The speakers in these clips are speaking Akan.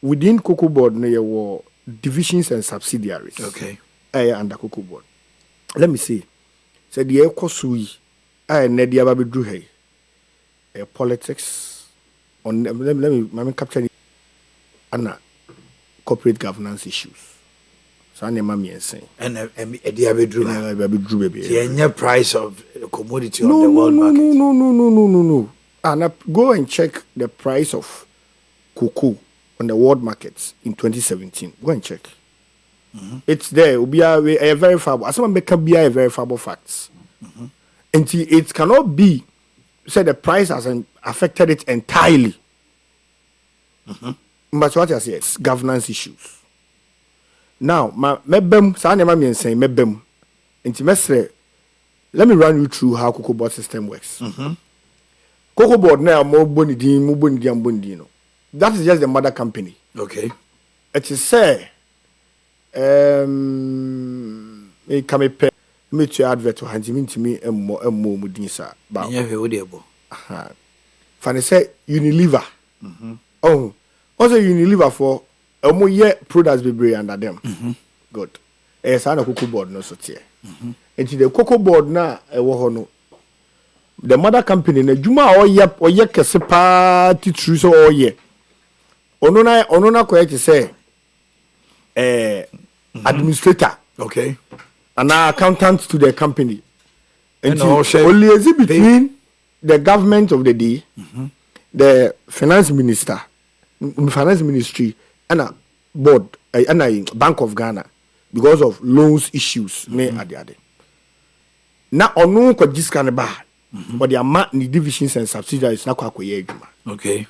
Within Cocoa Board, there were divisions and subsidiaries. Okay. Under Cocoa Board. Let me see. Said the Ekosui, I Nedia Babidruhe. Politics on let me capture Anna corporate governance issues. So I'm saying. And the price of commodity on the world market. No. And go and check the price of cocoa on the world markets in 2017. Go and check. It's there. Will be a verifiable. As someone can be a verifiable facts. And it cannot be said the price hasn't affected it entirely. But what I say is governance issues. Now, mebem saying mebem. Let me run you through how Cocoa Board system works. Cocoa Board now more bondi. That is just the mother company. Okay. It is say me come pay me to advert to hand to me more mudinsa. But Fanny say Unilever. Oh, also Unilever for a more year products be under them. Good. Yes, I know Cocoa Board no so tie. And the Cocoa Board na no. The mother company na juma or ye kese pa titru so or ye. Ono na ko to say administrator. Okay. And now accountant to the company. And only between the government of the day, the finance ministry, and a board, and a Bank of Ghana, because of loans issues. Now, on no could this kind of bad, but the amount in divisions and subsidiaries not quite. Okay.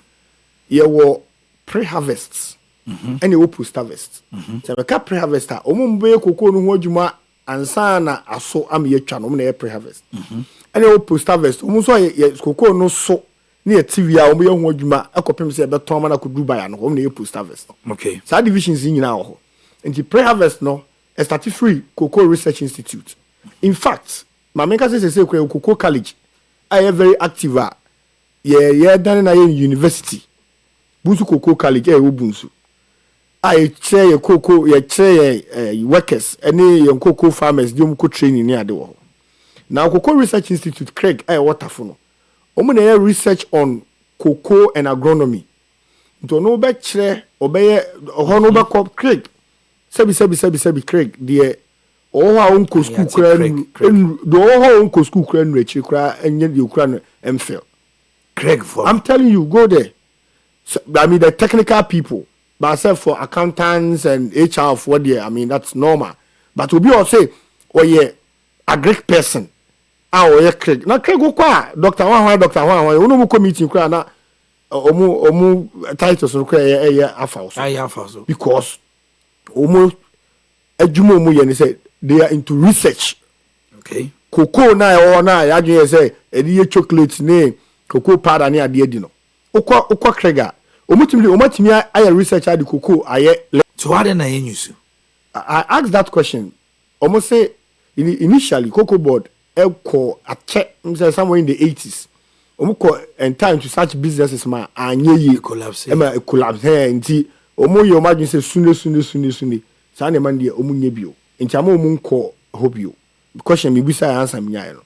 Here were pre-harvests and you post-harvest. So, the pre-harvester, Omumbe Cocoa no Juma. And sana aso am ye twa no na pre-harvest. And you post-harvest, almost cocoa no so near TV a omo ye ho adwuma akopem se be ton ma na kodu ba ya no na post-harvest. Okay. So divisions in na ho. And pre-harvest no a start free Cocoa Research Institute. In fact, my make say Cocoa College I am very active. Yeah done na university. Bunsu Cocoa College Ubunsu. I chair your cocoa, your chair workers, any young cocoa farmers, you could training near the wall. Now, Cocoa Research Institute, Craig, waterful. Omanhene research on cocoa and agronomy. Don't know back chair, obey Honoba Cop Craig. Sebi Craig, dear. All our uncle school cran, the all uncle school cran, rich, you cry, and yet you cran and fail. Craig, for I'm telling you, go there. So, I mean, the technical people. But except for accountants and HR of what year, I mean that's normal. But to be also a Greek person, Craig. Now Craig go kwa Dr. Juan, you know meeting kwa na omu titles no kwa afa. Because omu adwuma omu ye say they are into research. Okay. Cocoa na ya say e chocolate ne cocoa powder ne ade adi no. Okwa Craig Omatimi I research at the cocoa. So why didn't I use you? I asked that question. Almost say initially Cocoa Board a check somewhere in the 80s. And time to such businesses ma anye collapse. A collapse here nti omo ye imagine say sune. Sa na man de omo nye bio. Nti ama omo nko hope you. Question me bisa answer me nya no.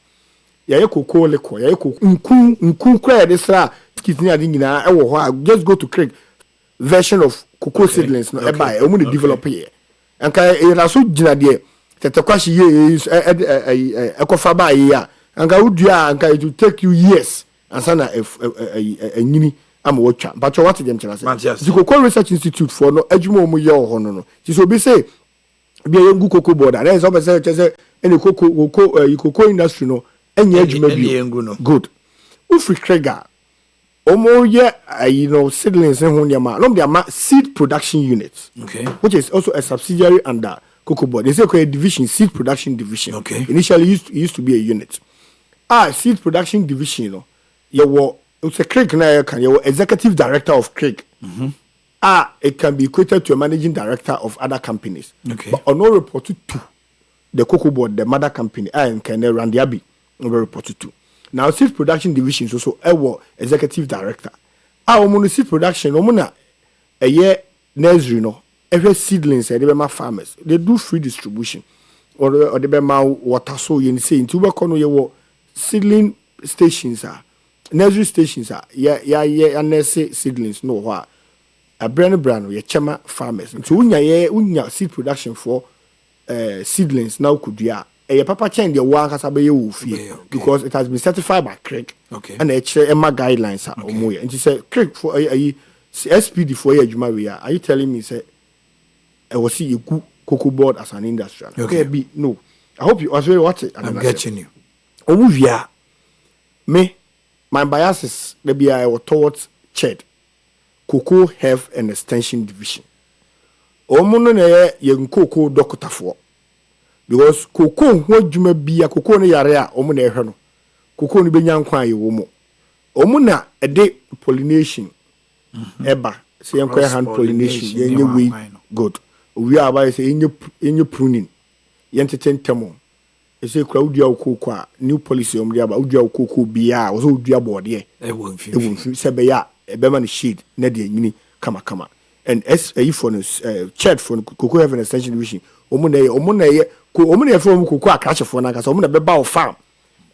Ya cocoa leko, ya cocoa nku kra de sra just go to Craig version of cocoa seedlings no buy omu dey develop here and na so gina there tete kwashi ye ekofa ba ye a and udua and it will take you years and sana nyini am watcha but what dem tell say the Cocoa Research Institute for no adwuma omu ye ho no so be say be yengu Cocoa Board and then so be say any cocoa industry no enye adwuma bi good ufri Craig Omo seedlings in seed production units. Okay. Which is also a subsidiary under Cocoa Board. They say a division, seed production division. Okay. Initially used to be a unit. Seed production division, it's a Craig you executive director of Craig. It can be equated to a managing director of other companies. Okay. But no reported to the Cocoa Board, the mother company, and can run the reported to. Now, seed production division is also a executive director. omo seed production omo na eye nursery no every seedlings they be my farmers they do free distribution or they be my water so you say into we kono ye seedling stations nursery stations ya nursery seedlings no ho a brand ye chema farmers into unya seed production for seedlings now could ya papa chain the one kasa be ye fie because it has been certified by Craig and Emma guidelines are omo and she said Craig for SPD for your adwuma we are you telling me say I was see you cocoa board as an industry okay be no I hope you also watch it I'm getting you Owia me my biases they be I towards CHED cocoa health and extension division omo no na ye cocoa doctor for because cocoa ho adwuma bia cocoa no yare a omo na ehwe no cocoa no benya nkwa ye wo mo omo na ede pollination eba say enko hand pollination yenye we good we are by say yenye pruning yenteten temo e say kra udua cocoa a new policy omri aba udua cocoa bia wo so udua board e won se be ya e be man shade na de nyini kama and for no chat for cocoa have an extension division omo na ye from cocoa akache for na kasa omo na be ba farm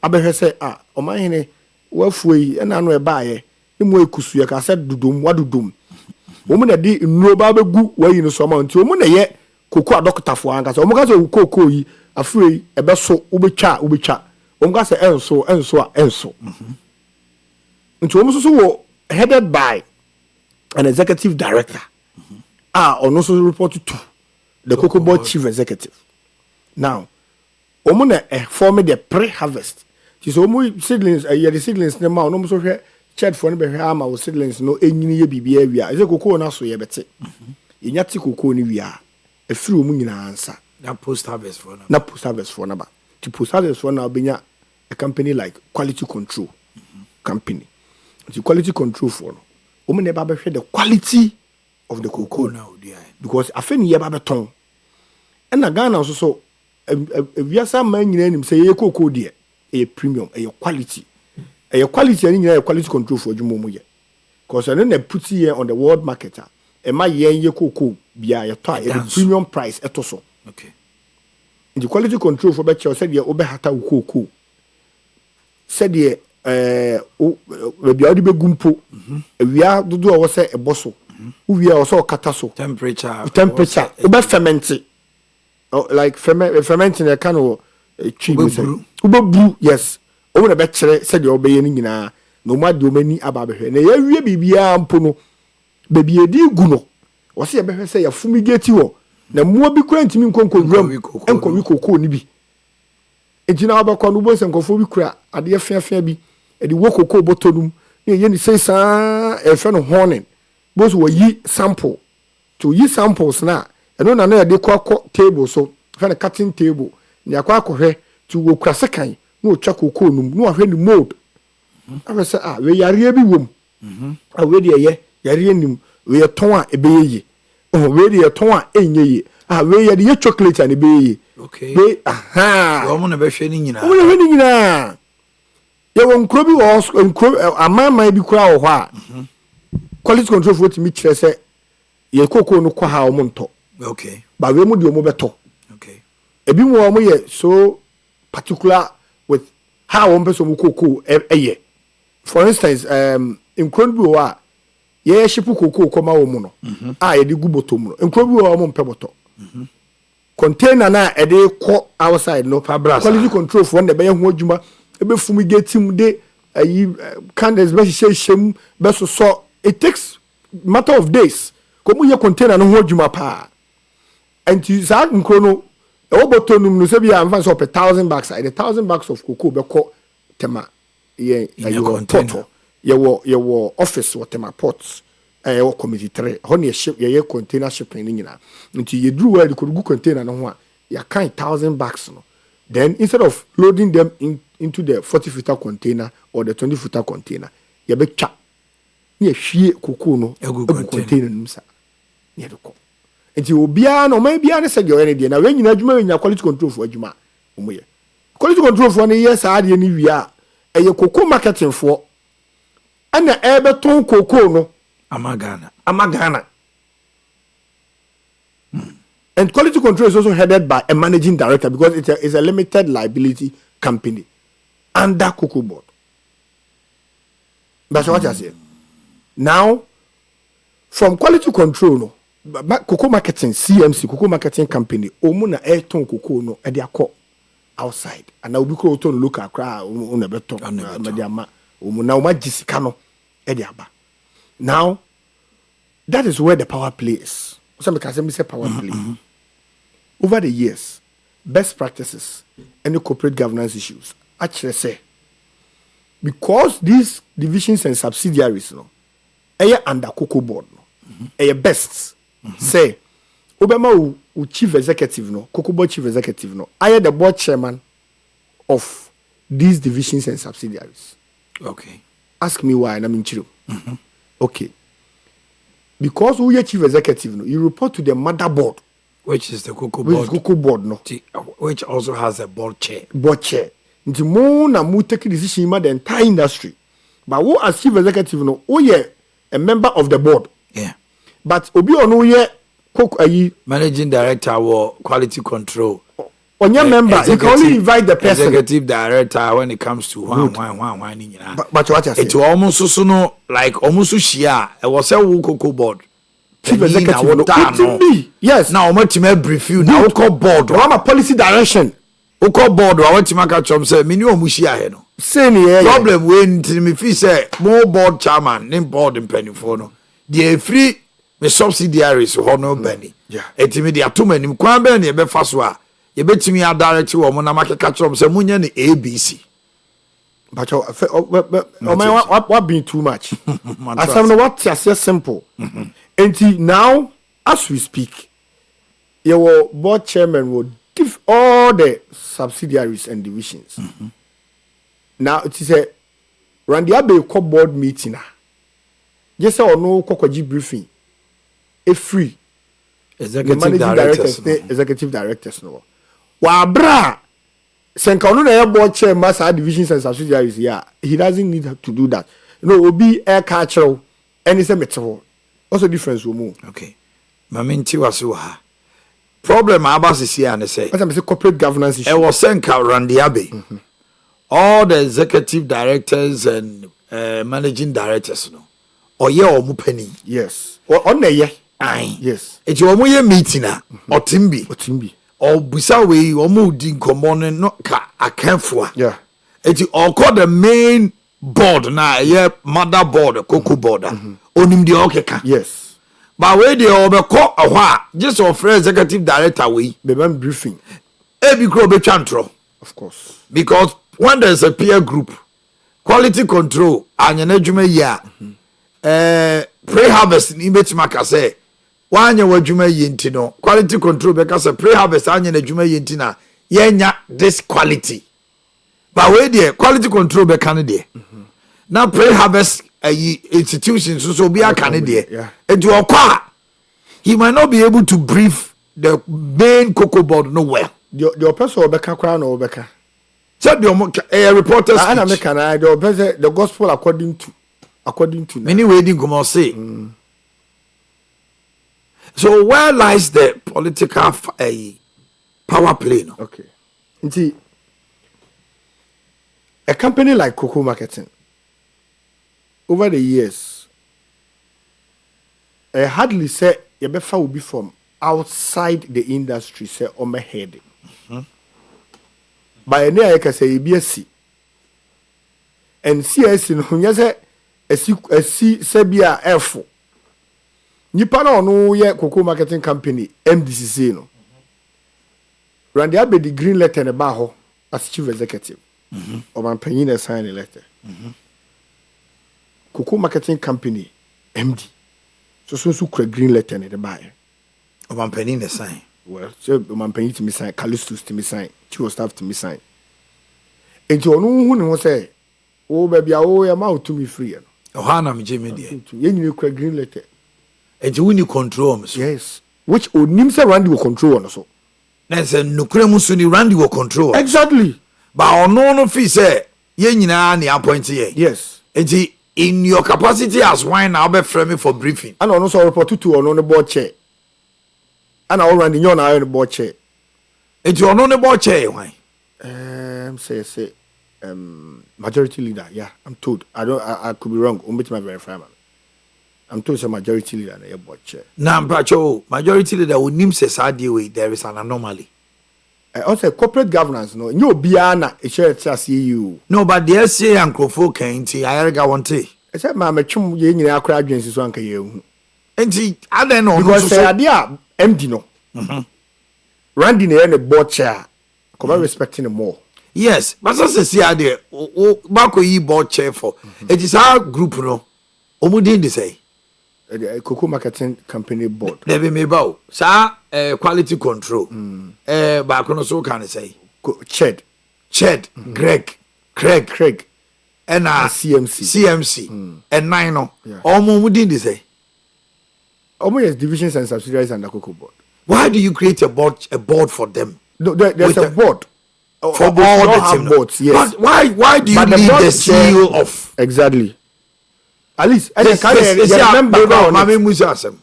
abehwe say Omanhene wafuyi na no e ba ye mo ekusu ya ka se dudum wadudum omo na di nro ba begu wayi no so ma nti omo na ye cocoa doctor for anka so omo ka so cocoa yi afrei e be so ubetwa omo ka se enso nti omo so wo headed by an executive director ono so report to the cocoa board chief executive now omo na form the pre-harvest so omo seedlings the seedlings na ma omo so hwe ched for no be hwe ama wo seedlings no enyini ye bibia awia ese cocoa na so ye bete yenya ti cocoa ni wia afiri omo nyina ansa na post harvest for na ba ti post harvest for na obenya a company like quality control company the quality control for no omo na ba hwe the quality of the cocoa now because afeni ye ba beton na Ghana so wiasa man nyina nim say ye cocoa de e premium e quality ani nyina quality control for adwuma mu ye because na put here on the world market e ma ye cocoa bia ye to a premium price eto so okay the quality control for beche said ye obe hata cocoa said ye bia odi be gumpo wia dodo wo se eboso wia wo so kata so temperature obe ferment like fermenting a kind of tree brew yes o na be kire said you obey ni nyina no ma de o mani aba behwe na ya wie bibia mpo no bebi edi gu no wo se ye behwe se ya fumigate wo na muo bi kura ntimi nkonkonwuram enkowi kokoo ni bi ejina obakọ no bo se nkofo bi kura ade afia bi edi wo kokoo botonum na ye ni sei saa efe no honing bo so yi sample to yi samples na eno na ya de kwa table so fa na cutting table ni akwa akohwe to wo kura sekan na o twa kokoo num na ahwe ni mold afa se we yare bi wom we de ye yare nim we ton a ebeye we de ton a enye we ye de chocolate and ebeye okay we wo mo na be hwe ni nyina ye won kro bi wo amama bi kura wo ho quality control for me kire se ye kokoo no kwa ha o mo nto okay ba we mu de o mo beto okay ebi mo mo ye so particular with how one person cocoa eye for instance incredible wa ye ship cocoa koma wo mu no ye de gu bottom no incredible wa mo mpe boto container na e de ko outside no quality control for na be ye ho adwuma e be fumigate mu de ayi candles be hye be so it takes matter of days ko mu ye container no ho adwuma pa and you say nkrono e botonum no se bia am so per $1,000 the $1,000 of cocoa be ko tema ye pot ye wo office what tema pots wo committee 3 ho ne ship ye container shipping ni nyina nti ye dru wa de ko gu container no ho a ya kan $1,000 no then instead of loading them into the 40-footer container or the 20-footer container ye be twa ne hwie cocoa no egu container nim sa ne de ko enti obia no man bia ne se de oyene de na we nyina adwuma we nya quality control for adwuma omo ye quality control for ne yes ade ni wi a eye cocoa marketing for ana ebe ton cocoa no Amagana. And quality control is also headed by a managing director because it's a limited liability company under Cocoa Board. That's what I say. Now, from quality control, no, cocoa marketing, CMC, cocoa marketing company, omuna airton cocoa no, and they are called outside. And now we go to look at cry on a beton, mediama, omuna uma jisikano, ediaba. Now, that is where the power play is. Some can say power play. Over the years, best practices and the corporate governance issues actually say because these divisions and subsidiaries, no, are under Cocoa Board, no, are best. Say, Obama who chief executive, no, Cocoa Board chief executive, no, I am the board chairman of these divisions and subsidiaries. Okay. Ask me why, and I'm in Chiro. Okay. Because who are chief executive, no, you report to the mother board. Which is the Cocoa Board. Cocoa Board, no. Which also has a board chair. Board chair. Nti mo na mo take decision in the entire industry. But who as chief executive, no, who ye a member of the board. Yeah. But obi ono ye managing director or quality control. On your member, you can only invite the person. Executive director when it comes to one. But what you say? It's almost so no like almost shia. It was a Cocoa Board. Chief executive, no. Yes. Now I'm to brief you. Now call board. I'm a policy direction. Call board. I want to make a chum say minimum mushia no. Same here. Problem when me feel say more board chairman name board in penny for no. The free me subsidiaries ho no penny. Yeah. Etimi dia to manim kwan be na e be fa so a ye betimi a direct wo mo na makeka chum say munya ne ABC. But what being too much? As I'm what just simple. Until now, as we speak, your board chairman will give all the subsidiaries and divisions. Now it is a Randy Abe board meeting. Yes or no Kokoji briefing. A free executive directors no. Wabra Senkanu na board chairman divisions and subsidiaries. Yeah, he doesn't need to do that. You know, will be air cultural and it's a metal. What's the difference we move? Okay. Maminti wasu ha. Problem abas is here and say. As I say corporate governance issue. I was saying Randy Abe. All the executive directors and managing directors no. Or ye or mupeni. Yes. Or on the ye. Aye. Yes. It's your mo ye meeting or timbi. Or timbi. Or busa we or mo din common no ka akanfo. Yeah. It's all called the main board na ye mother board Cocoa Board. Onim di okeka. Yes. But we dey obeko ahwa just of executive director we be man briefing. E bi kro be twantro. Of course. Because when there's a peer group, quality control anyana dwuma yi a pre-harvest ni betima ka say wanya wadwuma yi nti no quality control be ka say pre-harvest anyana dwuma yi nti na yenya this quality. But we dey quality control be kan dey. Now pre-harvest institutions so be a candidate. And to acquire, he might not be able to brief the main Cocoa Board no well. The person Obeka crown or Obeka. Said the reporters. The gospel according to many waiting come on say. So where lies the political power play? No? Okay. Indeed, a company like Cocoa Marketing. Over the years, I hardly say Yebefa will be from outside the industry, say on my head. By any I can say BSc and CS in Hunyase a Sebia F. Nipana no ye Cocoa Marketing Company MDCC no. Randy Abe the green letter in the baho as chief executive. Omanhene sign a letter. Cocoa Marketing Company MD. So green letter in the buy. Omanhene sign. Well, so Omanhene to me sign, Callistus to me sign, chief of staff to me sign. And you know who say, oh baby, oh I'm out to me free. Ohana mi Jimmy dear. You green letter. And you win control, yes. Which would nimsa Randy will control on so. That's a Nukremusuni Randy will control. Exactly. But no fee say, ye nyina ni appointee. Yes. Enti in your capacity as wine now be framing for briefing. And also report to on the board chair. And I already know now on the board chair. It's your on the board chair, why? Say majority leader. Yeah, I'm told. I could be wrong. My verify man. I'm told it's a majority leader na board chair. Now, majority leader would name says there is an anomaly. Also corporate governance no. You biana a share you. No, but the SA and Crofo can't. I got one tea. I said, "Mamma, chum, you need a crowd against one you." And see, I don't know because the idea empty no. Randy in a board chair. Come respecting them more. Yes, but as I say, idea. Back we board chair for. It is our group no. Omudin say. Cocoa marketing company board. There be me bow. Sir, quality control. Back on so can I say. Ched. Craig. And CMC. And nine no. Almost within this say. Almost divisions and subsidiaries under Cocoa board. Why do you create a board for them? No, there's a board. For all the team. Boards, yes. But why do you need the CEO of? Exactly. At least I remember Mami Musasem.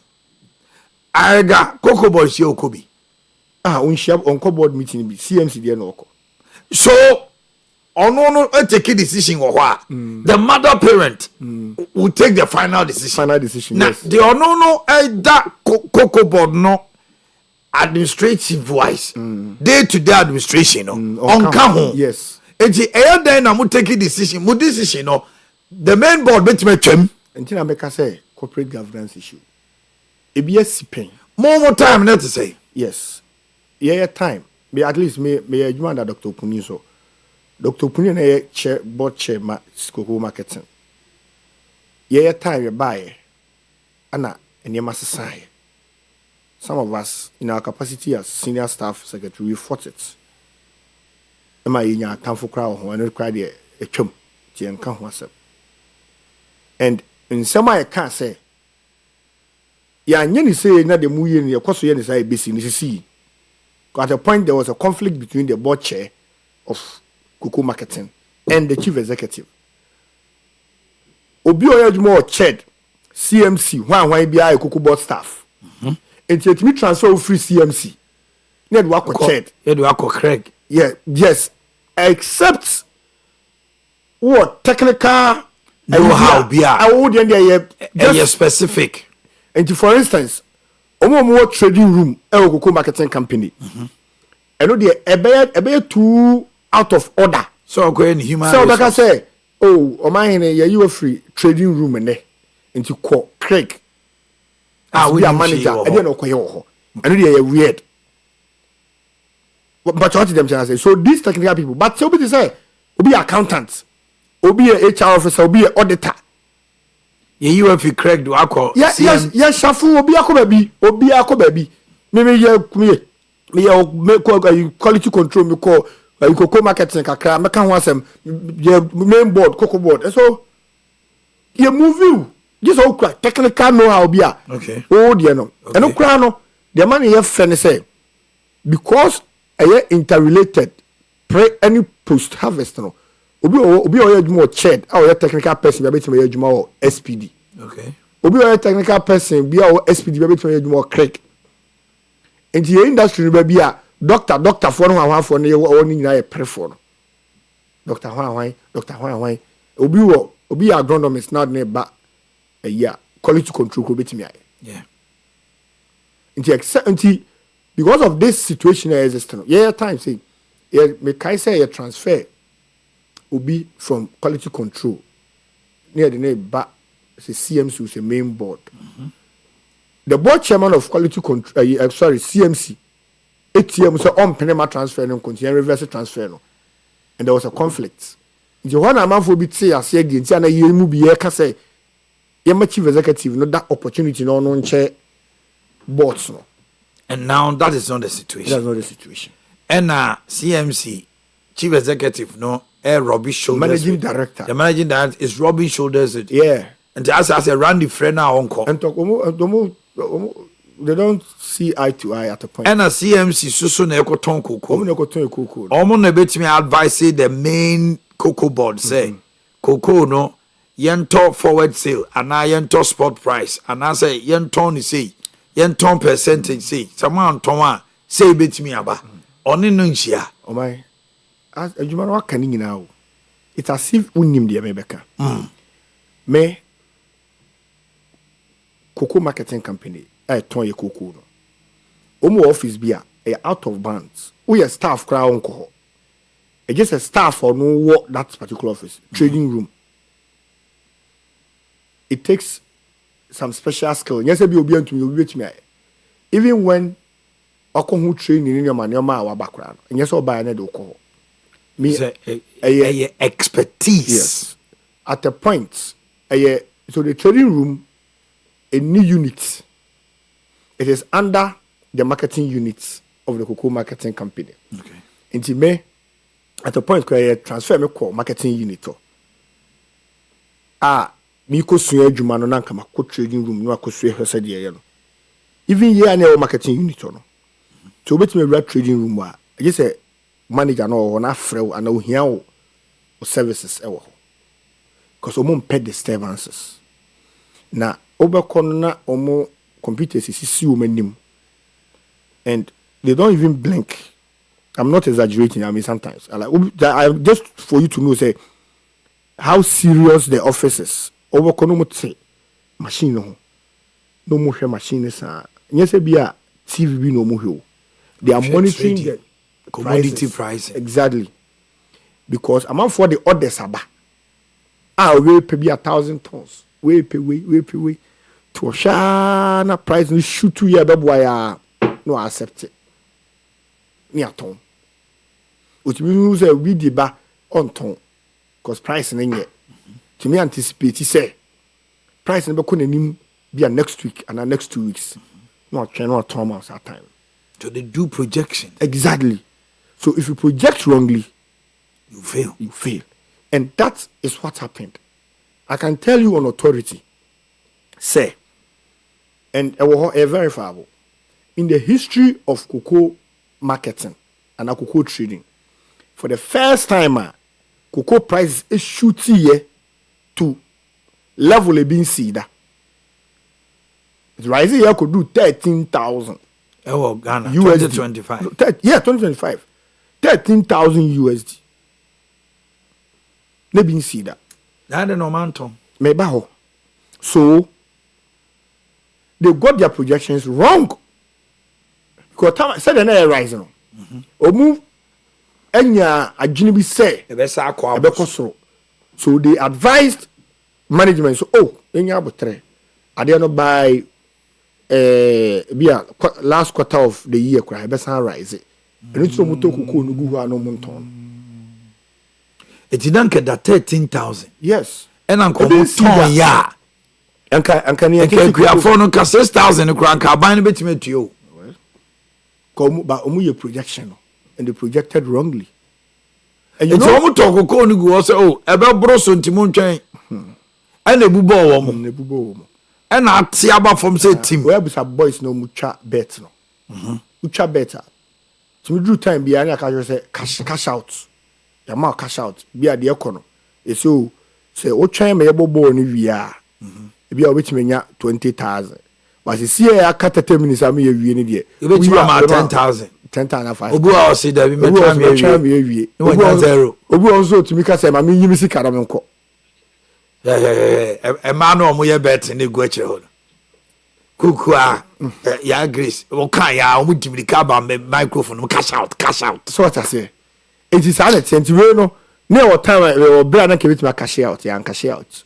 I got Cocoa Boy Shio Kobi. On board meeting CMC there no. So no take a decision or what? The mother parent will take the final decision. Now, yes. The no that Cocoa board no administrative wise. Day-to-day administration on Kaho. Yes. And the air then I would take a decision. Would decision no the main board bet me chem. Until I make a say corporate governance issue. It be a sipping. More time not to say. Yes. Yeah, time. Be at least me adwuma da Dr. Puni so. Dr. Puni na chair board chair Cocoa marketing. Yeah, time you buy. Ana enema sesai. Some of us in our capacity as senior staff secretary we fought it. Am I in your time for crowd who not cry there a chum. And in some I can't say. Yeah, and say not the movie in your course yen is I see. At a point there was a conflict between the board chair of Cocoa Marketing and the chief executive. Obi Oyedmo chaired CMC why be a Cocoa board staff. And yet me transfer free CMC. Ned wako chaired. Craig. Yeah, yes. Except what technical know-how be I would specific. And for instance, more trading room Cocoa marketing company. I know the a two out of order. So go in human. So like I say, Omanhene you were free trading room and there into call Craig. We are manager. I don't know who. I know they are weird. But what them say? So these technical people, but so be say, be accountants, be a HR officer, be an auditor. You have to Craig do alcohol. Yes, Shafu, be a baby. Maybe me quality control, me call Cocoa marketing, kakra, make one some main board, Cocoa board. And so you move you. This all technical know-how be a. Okay. Oh, dear no. And no crown, the money you have say because I interrelated pre any post harvest no. Obi oye more ched our technical person be better me more SPD. Okay. Obi oye technical person be our SPD be better me more crack. And the industry be a doctor for no for no one in a pre for. Doctor Hwan. Obi agronomist not near back. Yeah, quality control could be to me. Yeah. Until because of this situation existing. Yeah, time say me kai say a transfer will be from quality control near the name back say CMC is the main board. The board chairman of quality control CMC ATM so on penema transfer and continue reverse transfer no. And there was a conflict. The one amount for be say as again say na you be here can say your chief executive no that opportunity no chair boards no. And now that is not the situation. That's not the situation. And CMC chief executive no Robbie shoulders. Managing director. The managing director is Robbie shoulders. Yeah. And as a Randy friend now uncle. And talk they don't see eye to eye at a point. And CMC susu na ekoton cocoa. Omo na ekoton cocoa. Omo na bet me advise the main cocoa board say cocoa no yento forward sale ana yento spot price ana say yento ni say yento percentage say sama nton a say betimi aba oni no nhia o my as adwuma no aka ni nyina o it's as if unim de me beka me cocoa marketing company ton ye cocoa no omo office bia out of bounds we staff crowd onko ho just a staff or no work that particular office trading room. It takes some special skill. Yes, be obi to me. Even when oko who training in your man your ma background. And yes, all buy do ko. Me a expertise. Yes. At a point, so the trading room a new unit. It is under the marketing units of the cocoa marketing company. Okay. Into me at a point where transfer me call marketing unit. Me ko sua adwuma no na nkama ko trading room no akosua hwese de ye no even here na marketing unit no so betime we trading room a je say manager no na frew ana ohia wo services e wo because omo pay disturbances na obekọ no na omo computers sisi wo manim and they don't even blink. I'm not exaggerating. I mean sometimes I just for you to know say how serious the office is. Over konomote machine no more machine sa nyese bia TV bi no mo they are monitoring the commodity prices. Exactly, because amount for the orders aba we pay 1,000 tons we pay to shana price no shoot 2 year beboy no accept it ni aton otimi say we dey ba on ton because price na nye to me anticipate say price no be nanim be next week and next 2 weeks no train no turn months at time so they do projection exactly. So if you project wrongly you fail and that is what happened. I can tell you on authority say and verifiable in the history of cocoa marketing and cocoa trading for the first time cocoa prices is shooting here to level a being seeda. It's rising here could do 13,000. Ghana USD. 2025. 2025. 13,000 USD. Ne being seeda. That the normal Maybe ho. So they got their projections wrong. Because time said they're rising. Omu enya adwene bi say ebesa akwa so they advised management so enya abotre ade no by last quarter of the year kra ebesa rise and it's so muto kuku no gu ho no monton it didn't get that 13,000 yes and anko ton ya anka ne anka for no ka 6,000 kra anka ban no betime tuo come ba omu ye projection and they projected wrongly. And you know what talk ko ni go say ebe bro so ntimo ntwen and ebubo wo mo and ati aba from say team we have some boys no mucha bet no mucha better to me do time be anya ka say cash out ya ma cash out be ade ekono e so say o twen me yebobo ni wia e be obetime nya 20,000 but see ya ka 30 minutes am ye wie ni de we ma 10,000 10,000 obu a o see da bi metra me wie obu zero obu on so to me ka say ma me yimi sika da me nko e ma no mo ye bet ni go eche ho kuku a ya grace o kan ya o mu dimrika ba microphone cash out so what I say it is an attempt we no ne o time we bra na ke bit ma cash out ya cash out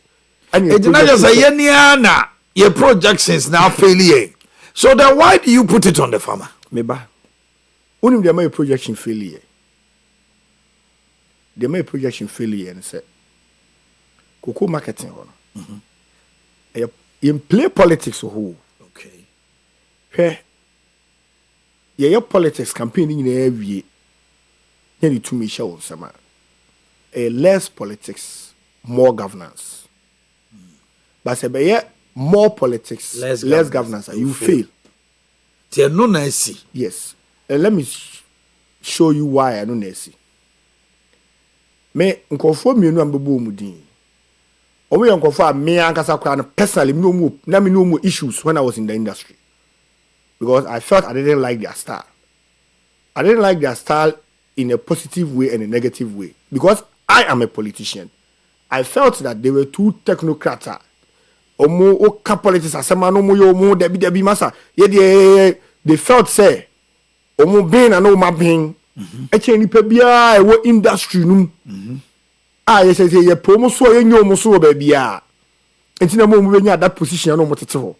and it not just say ye na your projections now failure so then why do you put it on the farmer me ba unim dey my projection failure dey my projection failure and say cocoa marketing one in play politics who okay hey your politics campaign in every year to me show sama a less politics more governance but say more politics less governance you fail there no na see yes let me show you why I no na see me nkofo mienu ambebo omudin Omo yankofo a me ankasa kwa personally me no more issues when I was in the industry. Because I felt I didn't like their style. I didn't like their style in a positive way and a negative way. Because I am a politician. I felt that they were too technocrats. Omo oka politics asema no mo yo mo debi masa. They felt say omo ben and no ma ben. Eche nipa bia e wo industry num. Yes say ye promo so ye nyo so ba bia. Enti na mo benya that position no mo tete ho.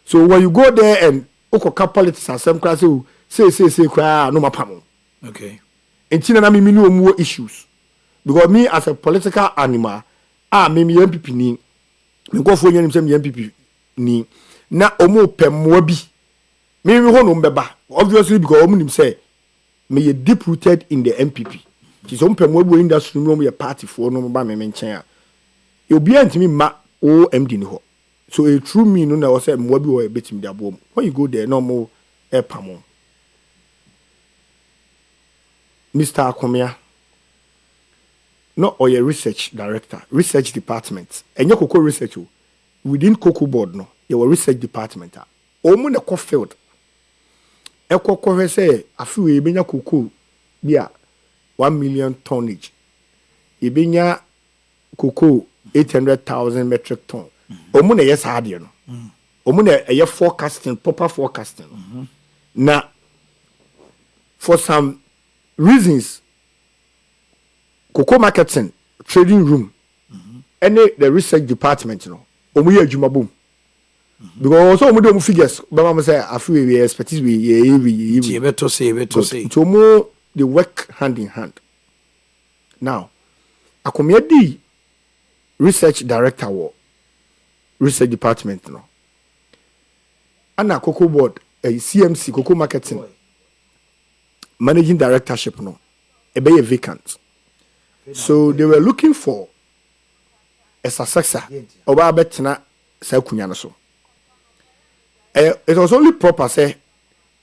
So when you go there and okoka politics asem kra say kra no mapam. Okay. Enti na me no mo issues. Because me as a political animal, me MPP ni. Me go for nyanim say me MPP ni. Na omo pemmoa bi. Me ho no mbeba. Obviously because omo nim say me ye deep rooted in the MPP. Ti so pemmoa bi industry no me party for no ba me nchen a. E obi antimi ma o MD ni ho. So a true me no na o say mmoa bi wo e betim da bom. When you go there no mo e pamo. Mr. Akomia no or your research director, research department. And your cocoa research within cocoa board no, your research department. Omo na co field. E cocoa say afi we benya cocoa bia 1 million tonnage. E benya cocoa 800,000 metric ton. Omo na yes hard no. Omo na e forecasting, proper forecasting. Na for some reasons cocoa marketing trading room and the research department omo ye adwuma bom because also omo do figures baba say afi we expertise we ye beto say to mo they work hand in hand. Now Akomia di research director wo research department no ana cocoa board CMC cocoa marketing managing directorship no e be vacant. So they were looking for a successor. Oba betena say kunya no so. It was only proper say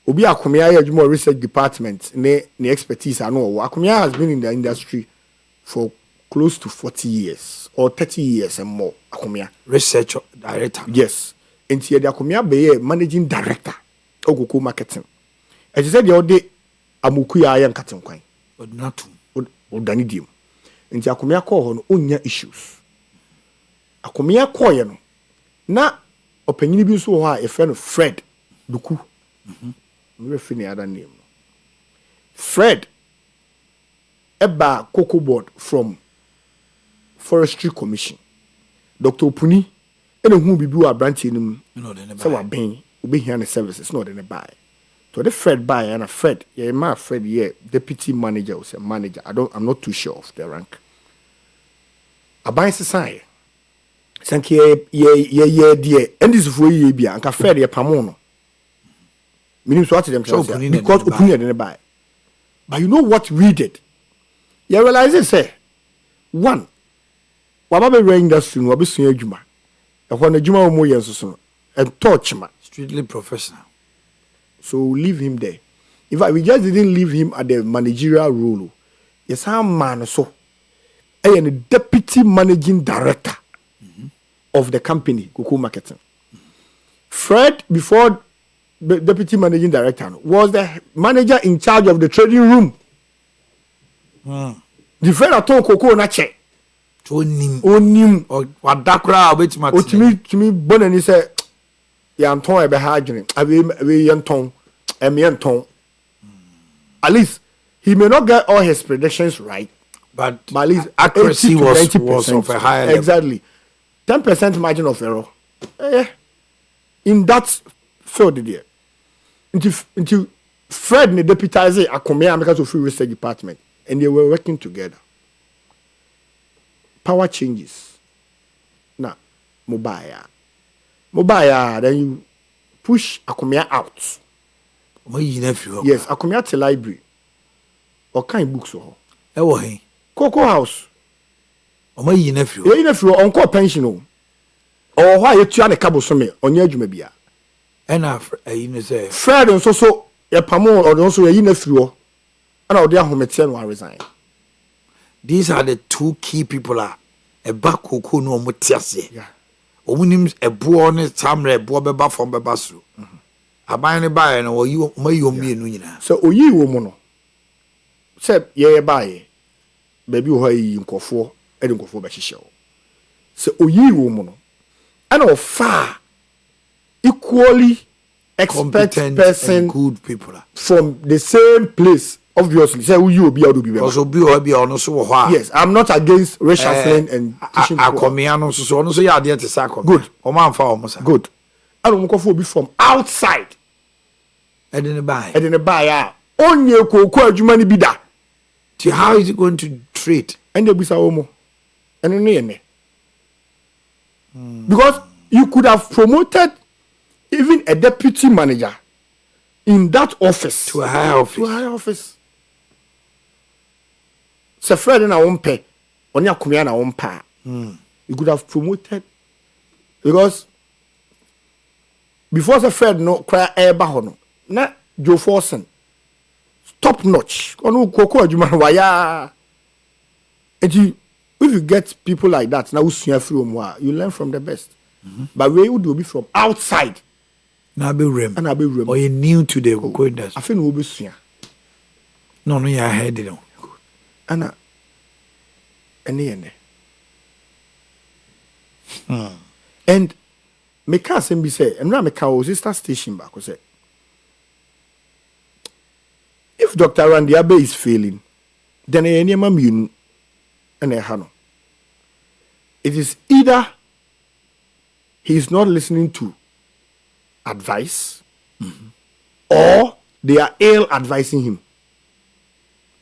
obi Akomia adwuma research department ne expertise ano. Akomia has been in the industry for close to 40 years or 30 years and more. Akomia research director. Yes. And here the Akomia be managing director Ogoko marketing. As you said the other day amukuya ayan katen kwan. Odnatu. Odani dim. Nti Akomia call ho no onya issues. Akomia call ye no. Na opanyini bi so ho a e friend Fred Duku. We fini other name. Fred eba cocoa board from Forestry Commission. Dr. Opuni ene hu bibi wa branch enim. Se wa ben obi hia ne services no de ne buy. To the Fred buy and a Fred, my Fred, deputy manager or manager. I'm not too sure of the rank. A buy society. Thank you, dear. And this for ye be and Fred ye pamono. Meaning what them because opinion didn't buy. But you know what we did? You realize it say one. Wababe rain industry no be sun adwuma. E ho na adwuma mo yen so and touch ma. Strictly professional. So leave him there. In fact, we just didn't leave him at the managerial role. Yes, some man so. I am the deputy managing director of the company, Cocoa Marketing. Fred, before the deputy managing director, was the manager in charge of the trading room. The Fred at all Cocoa na check. Onim or wadakra which matter. To me, Bonani said. Yanton ebe ha adwene we yanton yanton. At least he may not get all his predictions right, but at least accuracy was of a higher level. Exactly 10% margin of error in that field there until Fred ne deputize Akomia because of free research department and they were working together. Power changes now. Mobile, then you push Akomia out. Yes, Akomia to library. Or kind books or Cocoa House. You nephew uncle pension. Or why you try a cabo some on your jumabia. And say Fred and so a pamo or also a nephew. And our dear home will resign. These are the two key people eba cocoa no omo tiase Yeah. omo nim ebo ne tamre ebo beba fom beba soro aban ne bae no oyi omayi omienu nyina So oyi wo mu no. Se ye bae. Baby wo yi nkofo, e de nkofo ba hihye wo. So oyi wo mu no. And of far equally expert competent person and good people from the same place. Obviously, say you obi out obi. because obi o bi ono so wo ha Yes, I'm not against reshuffling and teaching people. akomia no so ono so ya de te sa akomia Good. o man fa o mo sa Good. And we go be from outside. e de ne bae And then buy a onye koko adwuma ni bi da. how is it going to treat And they bisa omo. And no ye because you could have promoted even a deputy manager in that office to a higher office to a higher office. Se Fred na wompe, oni akomia na wompa. You could have promoted because before the Fred no cry eba ho no na Joe Forson top notch onu koko adwuma waya. And if you get people like that now usua from you learn from the best. But we would be from outside na be rem and be room. or you new to the cocoa industry I think we will be sua. no ya head no Ana ene. And me can say say and now me can sister station back say if Dr. Randy Abe is failing then any man you and no. It is either he is not listening to advice or they are ill advising him.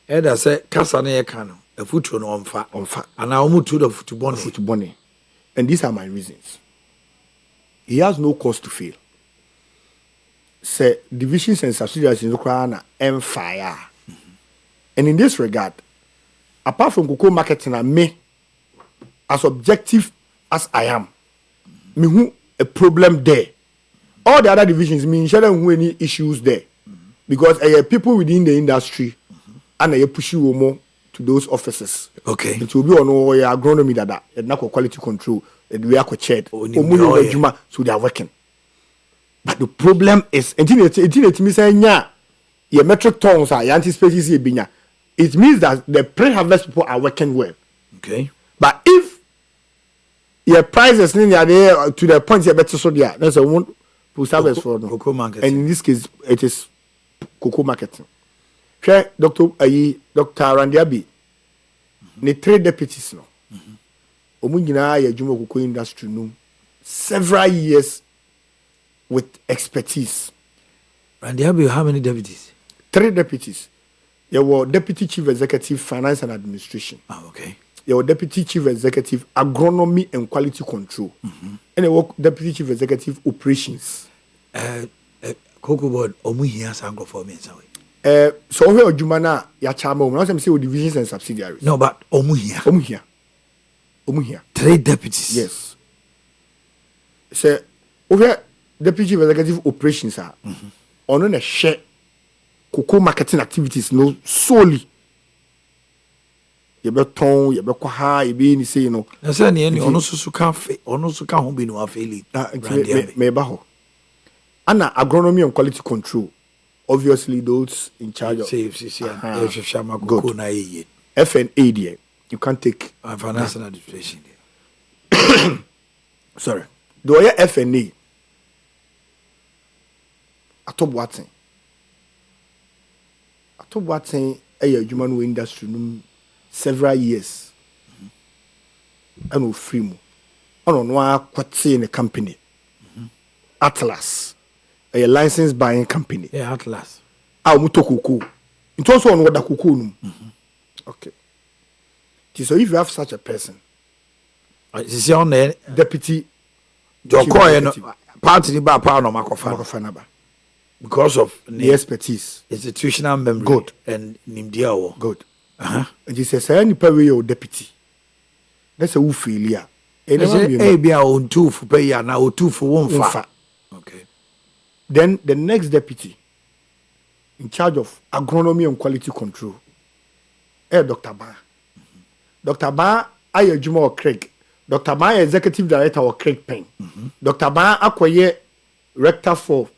either say kasa na ye ka no afutuo no omfa Omfa. ana omu to the football Football. And these are my reasons. He has no cause to fail. Say divisions and subsidiaries in Ukraine and fire. And in this regard, apart from cocoa marketing and me, as objective as I am, me who a problem there. All the other divisions mean shouldn't have any issues there. Because people within the industry and I push you more to those offices. okay It will be on your agronomy that and not quality control and we are co-chaired. So they are working. But the problem is it means your metric tons are anticipating binya. It means that the pre-harvest people are working well. okay But if your prices are there to the point you're better so there, that's a one post-harvest for no. cocoa market And in this case, it is cocoa marketing. Share Dr. Randy Abe, the 3 deputies no. Omunyina ya juma cocoa industry no several years with expertise. Randy Abe how many deputies 3 deputies. You were deputy chief executive finance and administration. okay You were deputy chief executive agronomy and quality control. And you were deputy chief executive operations. cocoa board omu hia sango for me so So we are Jumana Yachama. Now I'm saying divisions and subsidiaries. no but omu hia Omu here. 3 deputies Yes. So over deputy chief executive operations are on a share cocoa marketing activities no solely. You be ton, you be kwaha, you be ni say no. na say ne ono susu ka fe ono susu ka ho bi no afeli Me baho. Ana agronomy and quality control. Obviously, those in charge of see shama Good. cocoa na ye FNA there. You can't take. finance and administration Sorry. The way FNA. Atop Watson. Atop Watson, a human industry several years. And we free mo. I don't know what in a company. Atlas. A license buying company. yeah Atlas Muto cocoa. It also on what the cocoa. Okay. So if you have such a person, see on there deputy your chief coin executive, party ba pa no makofa Makofanaba, because of the expertise, institutional memory Good. and nimdia wo good. And he says, I any pay your deputy. That's a who failure. eh bia on 2 for pay ya na o 2 for 1 fa okay Then the next deputy in charge of agronomy and quality control, Dr. Ba. Dr. Ba ayɛ adwuma wɔ Craig. Dr. Ban executive director wɔ Craig Pen. Dr. Ban akɔyɛ rector for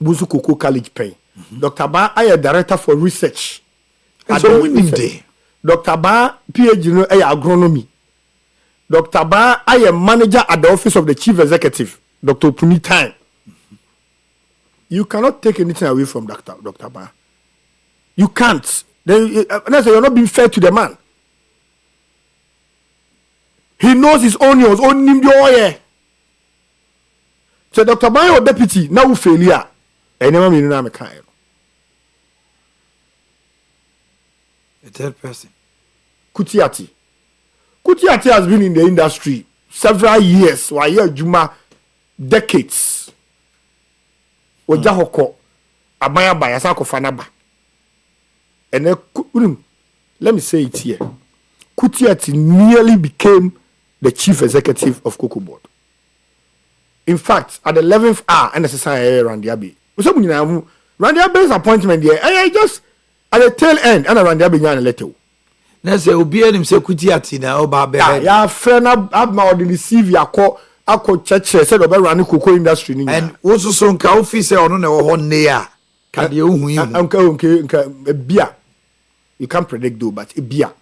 Busu Cocoa College Pen. Dr. Ban ayɛ director for research. So we need day. Dr. Ban PhD no ayɛ agronomy. Dr. Ban ayɛ manager at the office of the chief executive, Dr. Punitan. You cannot take anything away from Dr. Ban. You can't. Then you're not being fair to the man. He knows his onions. So Dr. Ban your deputy now failure. I never mean na me kind. A third person. Kutiati has been in the industry several years. Why Juma decades. Oja hoko abaya baya sako fanaba. And then let me say it here. Kutiati nearly became the chief executive of Cocoa Board. In fact, at the 11th hour, and necessary Randy Abbey. Randy Abbey's appointment here, I just at the tail end, and Randy Abbey got a letter. Let's say, Obi and him say Kutiati now, Babe. Yeah, friend, I've now receive your call. I could church said about running cocoa industry. And also some coffee say on one near. Can you beer? You can't predict though, but a beer.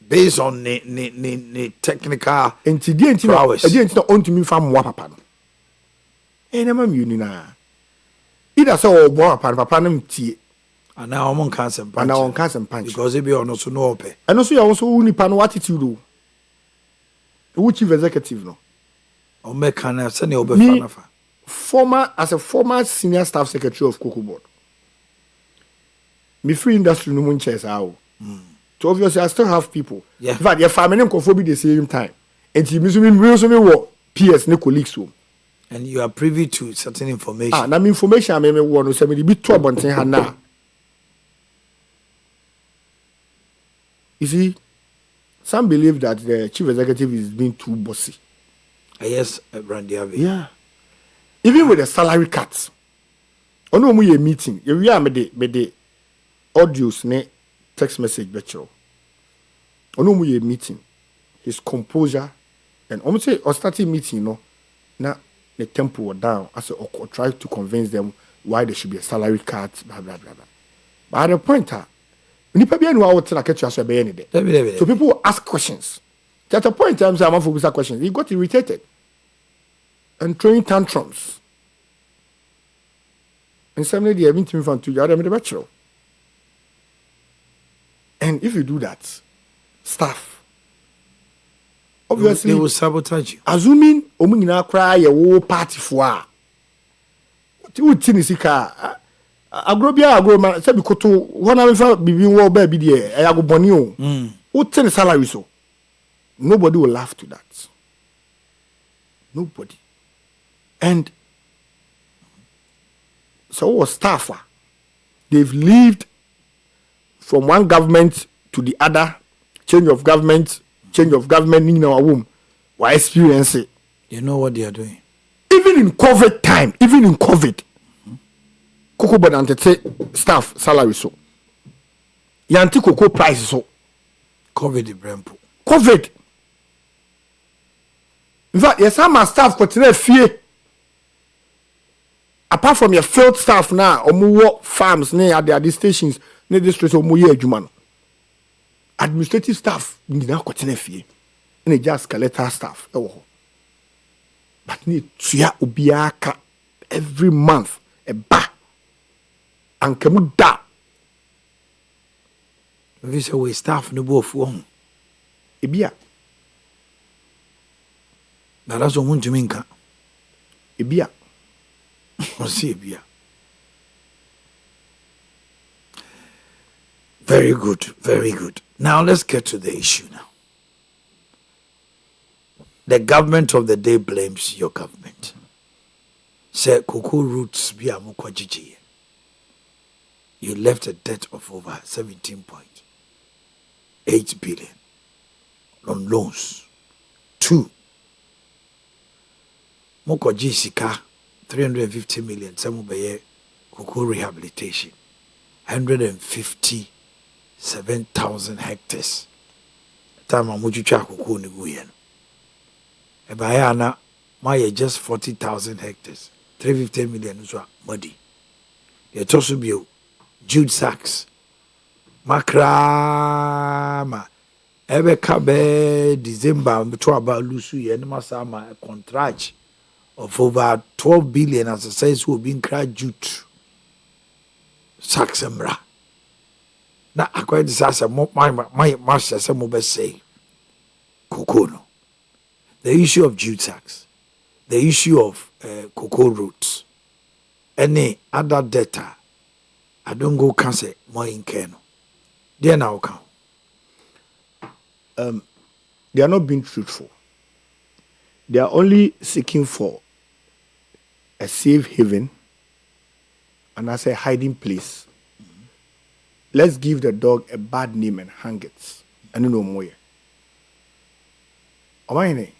Based on the technical and today prowess. I didn't know to me from Wapapa. Eh, never me na. Either so or papa nam tea. And now I'm on cancer punch. And now on cancer punch. Because it be on also no pay. And also you also only pan what attitude do. Who chief executive no? O me can send you over as a former senior staff secretary of Cocoa Board. Me free industry no mun chairs out. So obviously I still have people. Yeah. In fact, your family can be the same time. And you me what PS ne colleagues home. And you are privy to certain information. Now information I may want to say me be two abonten ha na. You see, some believe that the chief executive is being too bossy. Yes, Randy Abbey. Yeah. Even with the salary cuts. Ono mu ye meeting. We are me de audios ne text message betcho. Ono mu ye meeting. His composure and almost say or starting meeting no na the tempo were down as or try to convince them why there should be a salary cut blah blah blah blah. But at the point nipa bia no wa wote na ketua so be any day. So people will ask questions. At a point in time I'm focusing questions. He got irritated and throwing tantrums. And suddenly they have been to me from 2 years the bachelor. And if you do that, staff obviously they will sabotage you. Assuming omu nyina cry ye wo party for a what tin sika agro man say bikoto wana me fa bibi wo ba bi de e ago boni o what tin salary so nobody will laugh to that. Nobody. And so was staff they've lived from one government to the other, change of government in our womb. Why experience it? You know what they are doing. Even in COVID, Cocoa Board and staff salary so. Yanti cocoa price so. COVID. In fact, yes, some staff continue fear. Apart from your field staff now, or more farms near the stations, near the streets of Moye Juman. Administrative staff need now continue fear. And it just skeletal staff. But need to ubiaka every month a ba and kemuda. If say we staff no both one. Ebia. But that's what you mean. Ebia. Ebia. Very good, very good. Now let's get to the issue now. The government of the day blames your government. Say cocoa roots be amukwajiji. You left a debt of over 17.8 billion on loans. 2. Mokwaji sika 350 million. Some be cocoa rehabilitation. 157,000 hectares. time a motwitwa akoko ne go ye no e ba ya na my just 40,000 hectares 350 million so muddy ye toso bio Jude Sachs makrama ebe kabe December to about lusu ye no masama a contract of over 12 billion as I says will be in cry Jude Sachs emra na akwa disasa my master some be say cocoa. The issue of jute sacks, the issue of cocoa roots, any other data, I don't go cancel more in Keno. They are now count. They are not being truthful. They are only seeking for a safe haven and as a hiding place. Let's give the dog a bad name and hang it. I don't know more. Omanhene.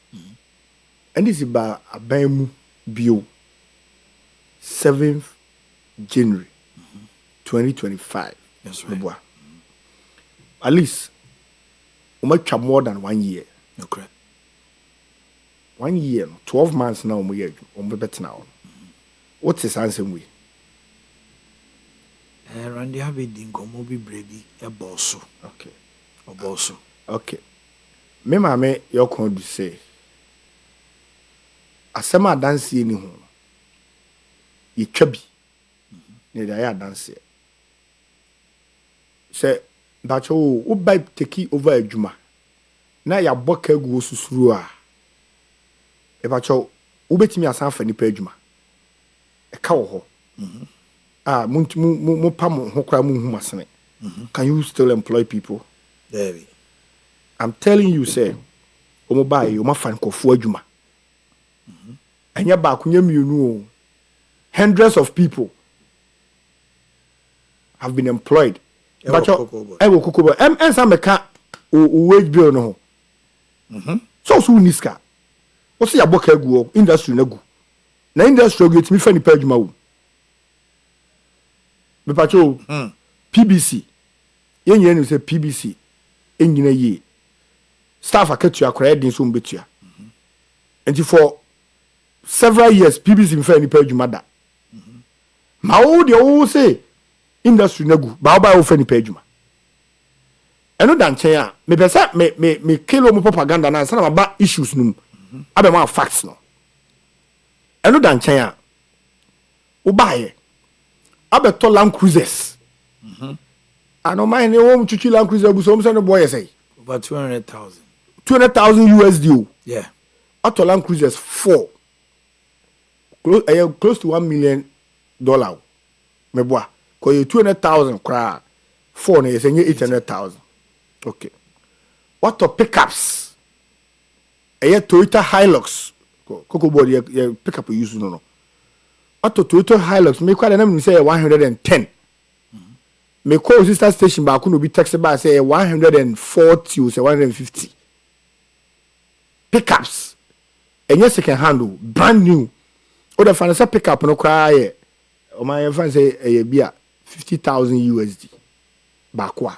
And this is about Abaimu Bio 7th January 2025. That's right. At least much more than 1 year. Okay. 1 year, 12 months now, we better now. What's his answer? We Randy have been Komobi Brady a bosso. okay. A bosso. Okay. Me mame your con do say. Asema dance ni ho. Ye twabi. Ne da ya dance. Say bacho wo buy take over adwuma. Na ya boka gu susuru a. E bacho wo betimi asan fa nipa adwuma. E ka wo ho. Mu pam ho kra mu hu masene. Can you still employ people? There. I'm telling you, say, omo buy you ma fan kofu adwuma. Anya ba kunya mienu. Hundreds of people have been employed. But I will cook over. Some meka wage bill no. So niska. What's your book egu industry na gu. Na industry get me fani pa adwuma wo. Me pacho PBC. Yenye no say PBC. Enyina ye. Staff akatua akora edin so mbetua. And for several years PBC mfa ni pa adwuma da. Ma wo de wo say industry nagu ba ba wo fa ni pa adwuma. Eno dan chen a me pesa me kilo mo propaganda na sana ba issues num. Abe ma facts no. Eno dan chen a wo bae. Abe to Land Cruisers. Ano mine ne wo mchuchi Land Cruiser bu so mo say no boy say. About 200,000. 200,000 USD. Yeah. Auto Land Cruisers 4. Close to $1 million. Me boy. Cause 200,000 cra 4 na say 800,000. Okay. What to pickups? Toyota Hilux. Coco body pickup use no. Auto Toyota Hilux me kwa na me say 110. Me call sister station back no be taxi by say 140 or say 150. Pickups. Enye second hand brand new. O the fancy pickup no cry. O my fan say be 50,000 USD. Bakwa.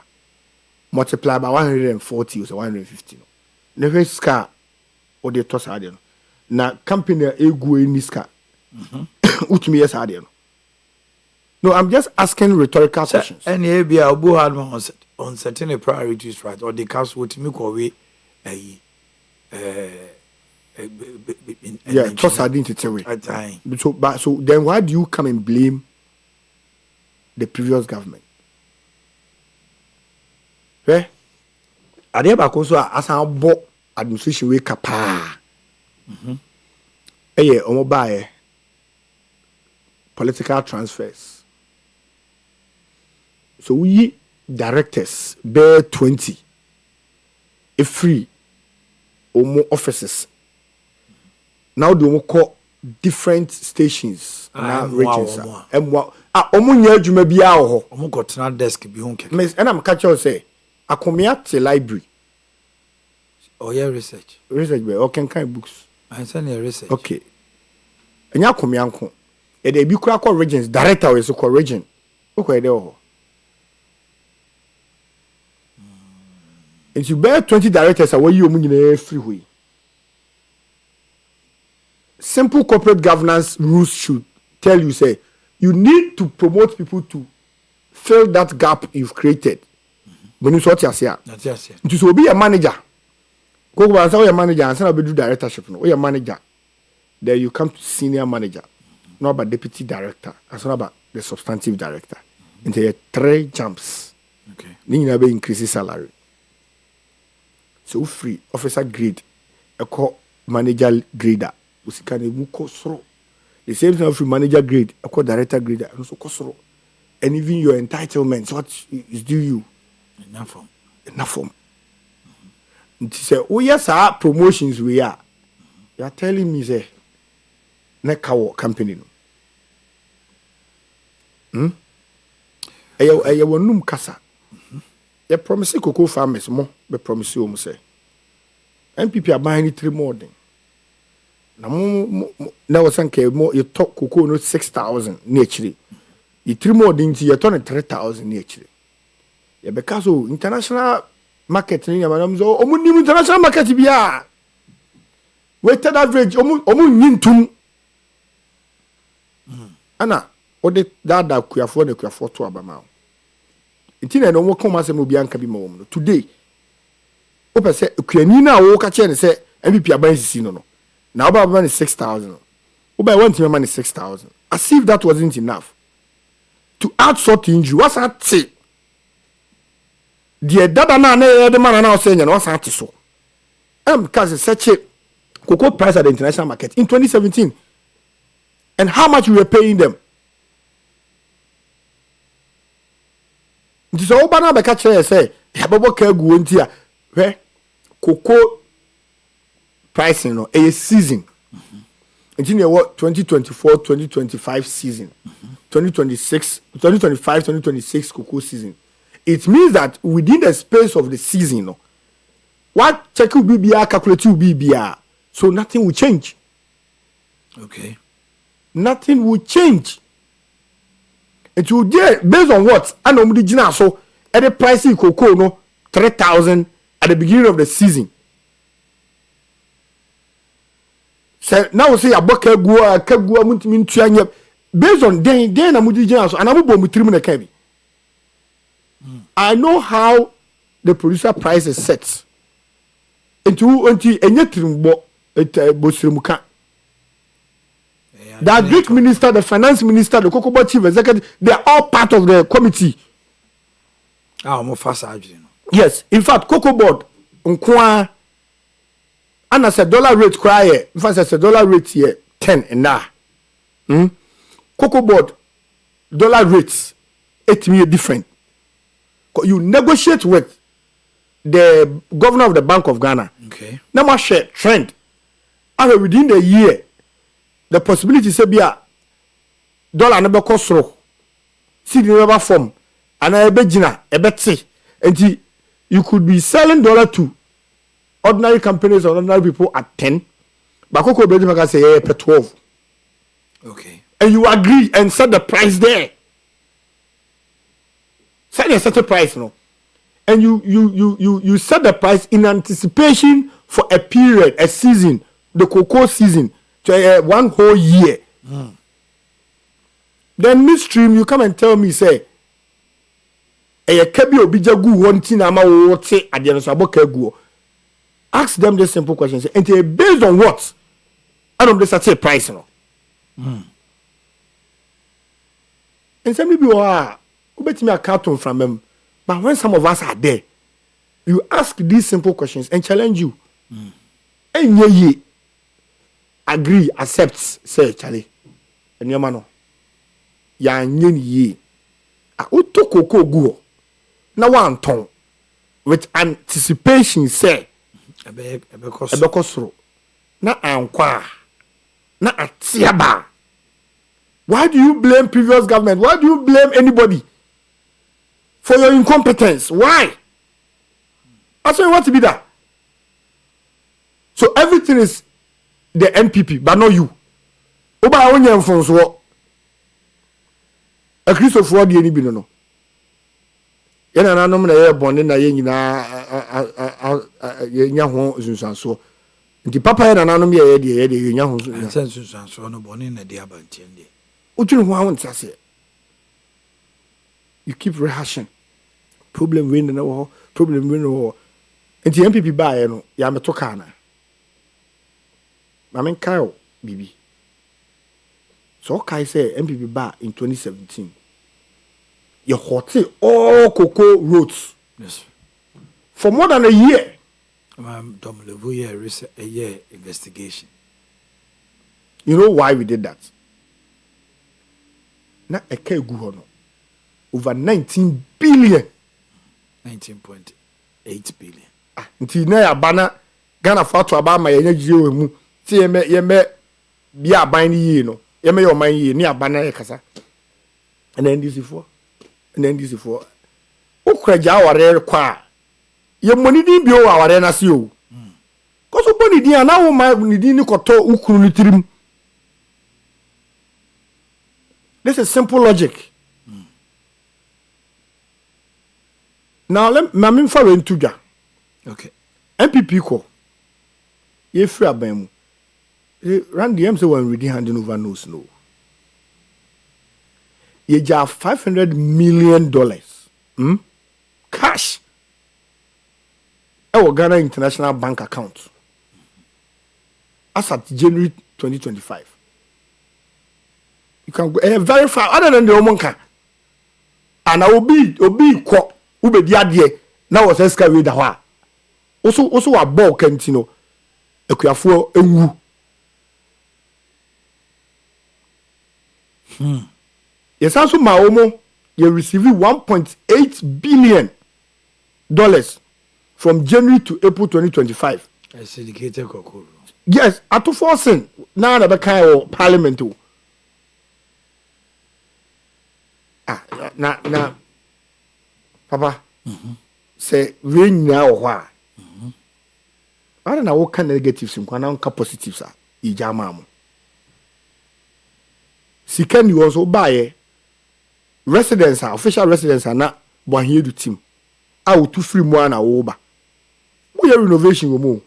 Multiply by 140 or say 150. No. The car or the toss ade no. Na company egu ni ska. Utumi yes ade no. No, I'm just asking rhetorical questions. And here be a boy had on certain priorities, right? Or the council would make away yeah, toss identity. So then why do you come and blame the previous government? Eh? Ade ba ko so asan bo administration we kapa. Omo bae political transfers. So we directors bear 20 a free or more offices. Now do we call different stations and regions. Omo nya adwuma bia ho. Omo got na desk bi ho keke. Miss and I'm catch you say akomiate library. Oh yeah, research be o can books. I send your research. Okay. Enya akomianko. E dey bi kura call regions director we so call region. Oko e dey ho. And you bear 20 directors away you mean free. Simple corporate governance rules should tell you, say, you need to promote people to fill that gap you've created. When you sort your say, to be a manager. Go and say, a manager, and say, do directorship. No, a manager. Then you come to senior manager, not about deputy director, and not about the substantive director. And there are 3 jumps. Okay. Then you never increase salary. So free officer grade, a call manager grader. The same thing for manager grade, I call director grade, and also kosoro. And even your entitlements, what is due you? Enough form. Say, oh yes, our promotions we are. You are telling me, say, Nekawo company. I will num kasa. You promise cocoa farmers more, but promise you, say. MPP are buying 3 more than. Now was more you talk cocoa no 6,000 naturally. You 3 more than you turn 3,000 naturally. Yeah, because international market in Madam so international market be weighted average nyintum. Ana ode dada kuafo na kuafo to abama. Ntina no mo come asem obi anka bi ma wo today. O pese kuani na wo ka che ne se MVP aban sisi no. Now about money 6,000. Oba want to money 6,000. As if that wasn't enough. To add sort to injury, what's that say? The dada na the man now saying what's that so? Because it's such a cocoa price at the international market in 2017. And how much we were paying them? This all banana be catch say, "Yababo ke gu ntia." Where cocoa pricing no a season. Engineer what 2024 2025 season. 2026 2025 2026 cocoa season. It means that within the space of the season no what check will be calculate will be so nothing will change. Okay. Nothing will change. It will get based on what? I know the so at the price of cocoa no 3,000 at the beginning of the season. So now say aboka gua kagua muntimi ntuanya based on den na mudi gina so anamubo mutrim na kabi. I know how the producer price is set. Into enye trimbo bosremuka. The Greek minister, the finance minister, the Cocoa chief executive, they are all part of the committee. Yes, in fact, Cocoa board, unkwa, and as a dollar rate cry, in fact, as a dollar rate here, 10 and now. Cocoa board, dollar rates, 8 million different. You negotiate with the governor of the Bank of Ghana. Okay. Now, share trend. And within the year, the possibility say be a dollar never cost row. See the never form. And I bet Gina, a bet say. And you could be selling dollar to ordinary companies or ordinary people at 10. But Cocoa Bedimaka say yeah, per 12. Okay. And you agree and set the price there. Set a certain price, no. And you set the price in anticipation for a period, a season, the cocoa season. One whole year. Then midstream you come and tell me say kebi obija gu wonti na ma wo te ade no so aboka gu. Ask them this simple question say and based on what? I don't say price no. And some people are ubetimi account from them. But when some of us are there, you ask these simple questions and challenge you. And ye agree, accepts, say Charlie. And your man, ya ye. A uto koko go. Na one ton with anticipation say ebekosro. Na ankwa. Na atiaba. Why do you blame previous government? Why do you blame anybody for your incompetence? Why? I say what to be that. So everything is the NPP, but not you. Oba onye mfonso. A Christopher di eni bi no. Yana nanom na ye bɔne na ye nyina ye nya ho sunsanso. Nti papa yana nanom ye de nya ho sunsanso no bɔne na de abantie ndi. Ujun ho awon tsase. You keep rehashing. Problem win na wo, problem win wo. Nti MPP ba ye no, ya meto kana. Mamen kayo bibi. So kai say MPP ba in 2017. You hotel all cocoa roads. Yes. For more than a year. Dom Levo a year investigation. You know why we did that? Na eke guhono. Over 19 billion. 19.8 billion. Nti na ya bana Ghana fatu abama yenye jiwe mu. Ti yeme biya abani yi no. Yeme yo man yi ni abana ye kasa. And then this for. Ukreja aware kwa. Ye money din bi o aware na si o. Koso boni din ana wo ma ni din ni koto ukuru ni tirim. This is simple logic. Now let me follow into ja. Okay. MPP ko. Ye free aban mu. Randy M say when reading handing over no. Ye ja $500 million. Cash. Our Ghana International Bank account. As at January 2025. You can go verify other than the Omonka. And I will be ko ube diadie na was excavate da hwa. Also a ball kentino. Ekuafo ewu. Yes, also Maomo, you receive $1.8 billion from January to April 2025. I syndicated Kokoro. Yes, at 2 now the kind of parliament. Na, Papa, say, rain now or why? I don't know what kind of negatives and what positives are. Ijamamu. Second, you also buy residents, official residents are not born here to team. I will 2 free more na over. We are renovation more.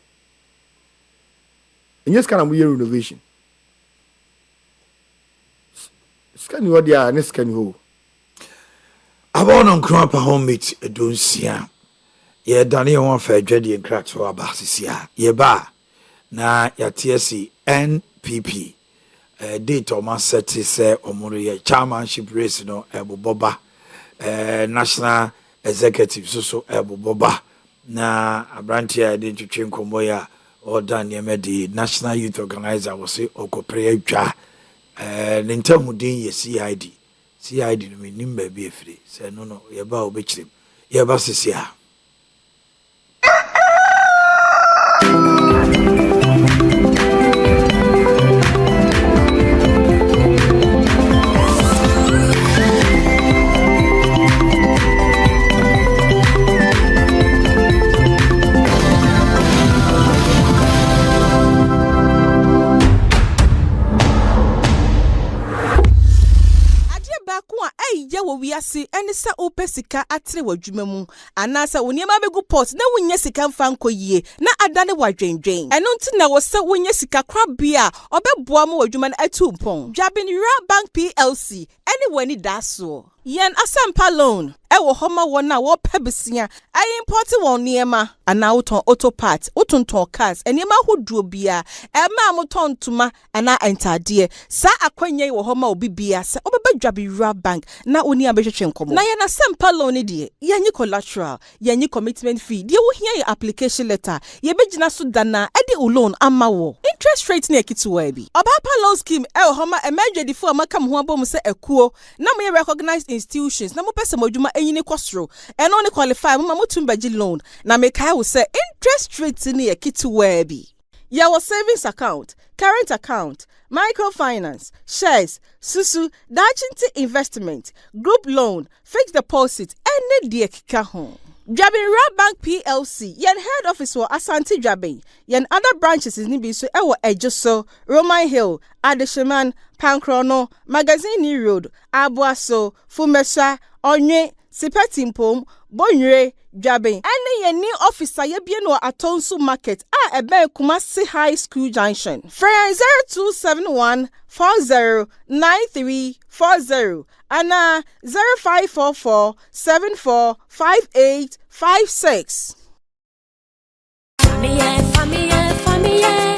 And yes, can we renovation? Scan you there, and scan you. I want on crop a home meet a don't see. Ye Daniel one fair dready and cracks for a basisia. Ye ba na ya TSC NPP. Date or man set say Omori chairmanship race no Ebu Boba national executive so Ebu Boba na abrantia didn't train Komboya or Daniel Medi national youth organizer was say Okopre Twa Nintamudin ye CID no menim ba bi afiri say no ye ba obechirim ye ba sisia. Owia si ene sa ope sika atre wadwuma mu anasa woniema begu pot na wonya sika mfa nkoyie na adane wadwendwen eno nti na wo se wonya sika krabia obeboa mu wadwuma na atu mpon Owia Bank PLC ene wani daso yen asampa loan ewo homa wona wo pebesia ai import won niema ana uton auto part utonton cars eniema hoduo bia ema moton tuma ana entade sa akwanye wo homa obi bia se obeba Owia Bank na oni abehwehwe nkomo na yen asampa loan die yenyi collateral yenyi commitment fee die wo hia ye application letter ye begina so dana ede loan ama wo interest rate na ekituwa bi obapa loan scheme ewo homa emergency fo amaka mo ho abom se ekuo na mo recognized institutions na mo pese modwuma enyini kwosro eno ne qualify mo mutumbaji loan na mekai wo se interest rate ni ekituwa bi ya wo savings account current account microfinance shares susu dachinti investment group loan fixed deposit any de kika ho Owia Bank PLC yen head office for Asante Dwaben yen other branches is nibi so ewo Ejoso Roman Hill Adesheman Pankrono Magazine Road Abuaso Fumesa Onye Sipetimpom Bonye Jabe. Any ye new officer ye bien or Atonsu Market. Ebe Kumasi High School Junction. Freya 0271 409340. Ana 0544 745856.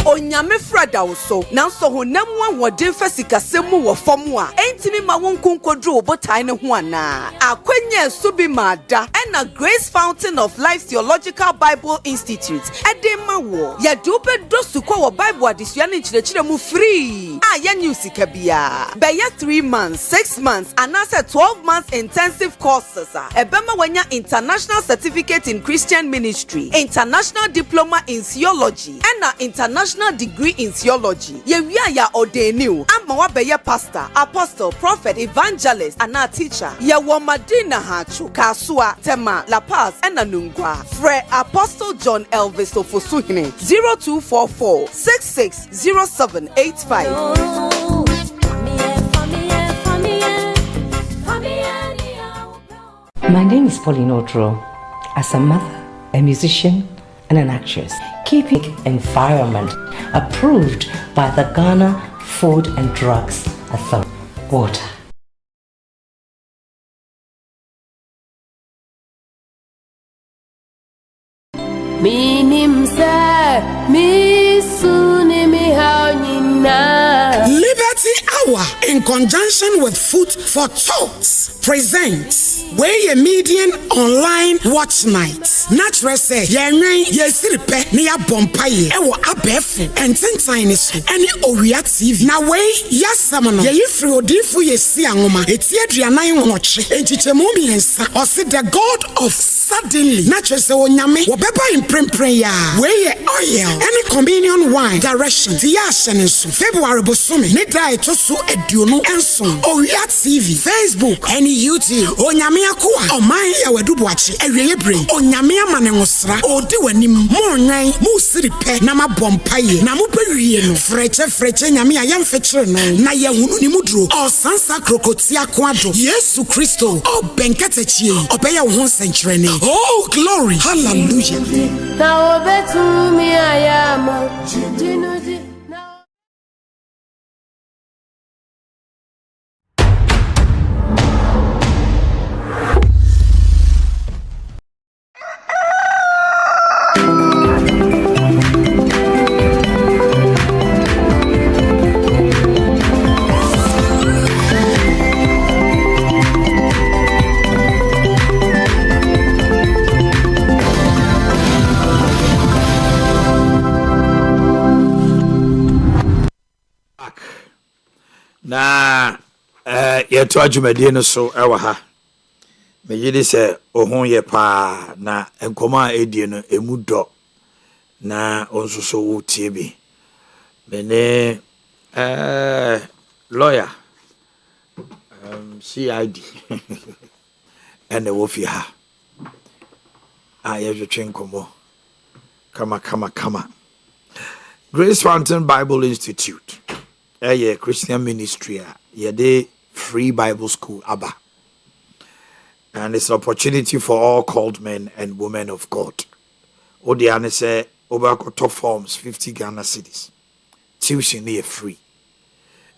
Onyame frada so nanso honam wodin fasikasemu wo fom a entimi ma wonku nkodru obotai ne ho ana akwanya so bi ma da na Grace Fountain of Life Theological Bible Institute edema wo ya dube dosu kwa wo Bible adesua ne nkyerɛkyerɛ mu free ya new sika bia be ya 3 months 6 months and 12 months intensive courses ebema wanya international certificate in Christian ministry, international diploma in theology and international degree in theology. Ye ya ordained ama wa be pastor, apostle, prophet, evangelist and a teacher. Ye wo Madina hachu Kasua, Tema, La Paz and Nungwa. Fre Apostle John Elvis Ofosuhine 0244 660785. My name is Pauline Otro. As a mother, a musician, and an actress, keeping environment approved by the Ghana Food and Drugs Authority. Water. Liberty Hour, in conjunction with Food for Thoughts, presents Way a Median Online Watch Night. Natural say, Yesiripe, Nia Bompaye, Ewa Abefu, and Tentine, any Owia TV. Now, way, Yasamano, Yefri Odifu Yesiangoma, Etiadriana watch, and Chichemumi and Sa, or said the God of suddenly. Natural say, Onyame, Wabeba in Prempreya, Way oil, any communion wine, direction, Tiashan and so, February Bosumi, Nidai Tosu Eduno and so, Owia TV, Facebook, any YouTube, Onyame Akua, Omanhene Yaw Adu-Boakye, Erebre, Onyame Amanengosra, Odi Wani Monyan, Musiripe, Nama Bompaye, Namu Berie no, Freche, Nyame Ayam Fechere no, na Yehunu ni mudro, O Sansa Krokotia Kwado, Yesu Kristo, O Benkatechie, Obeya Won Century. Oh, glory, hallelujah. Now betu mi ayama, na yeto adwumadie no so ewa ha me yidi se ohun ye pa na enkoma edie no emu do na onso so wo tie bi me ne lawyer CID ene wo fi ha ye twetwe nkomo kama Grace Fountain Bible Institute a Christian ministry, de free Bible school, Abba. And it's an opportunity for all called men and women of God. Odiane say, over top forms, 50 Ghana cedis. Tuition is free.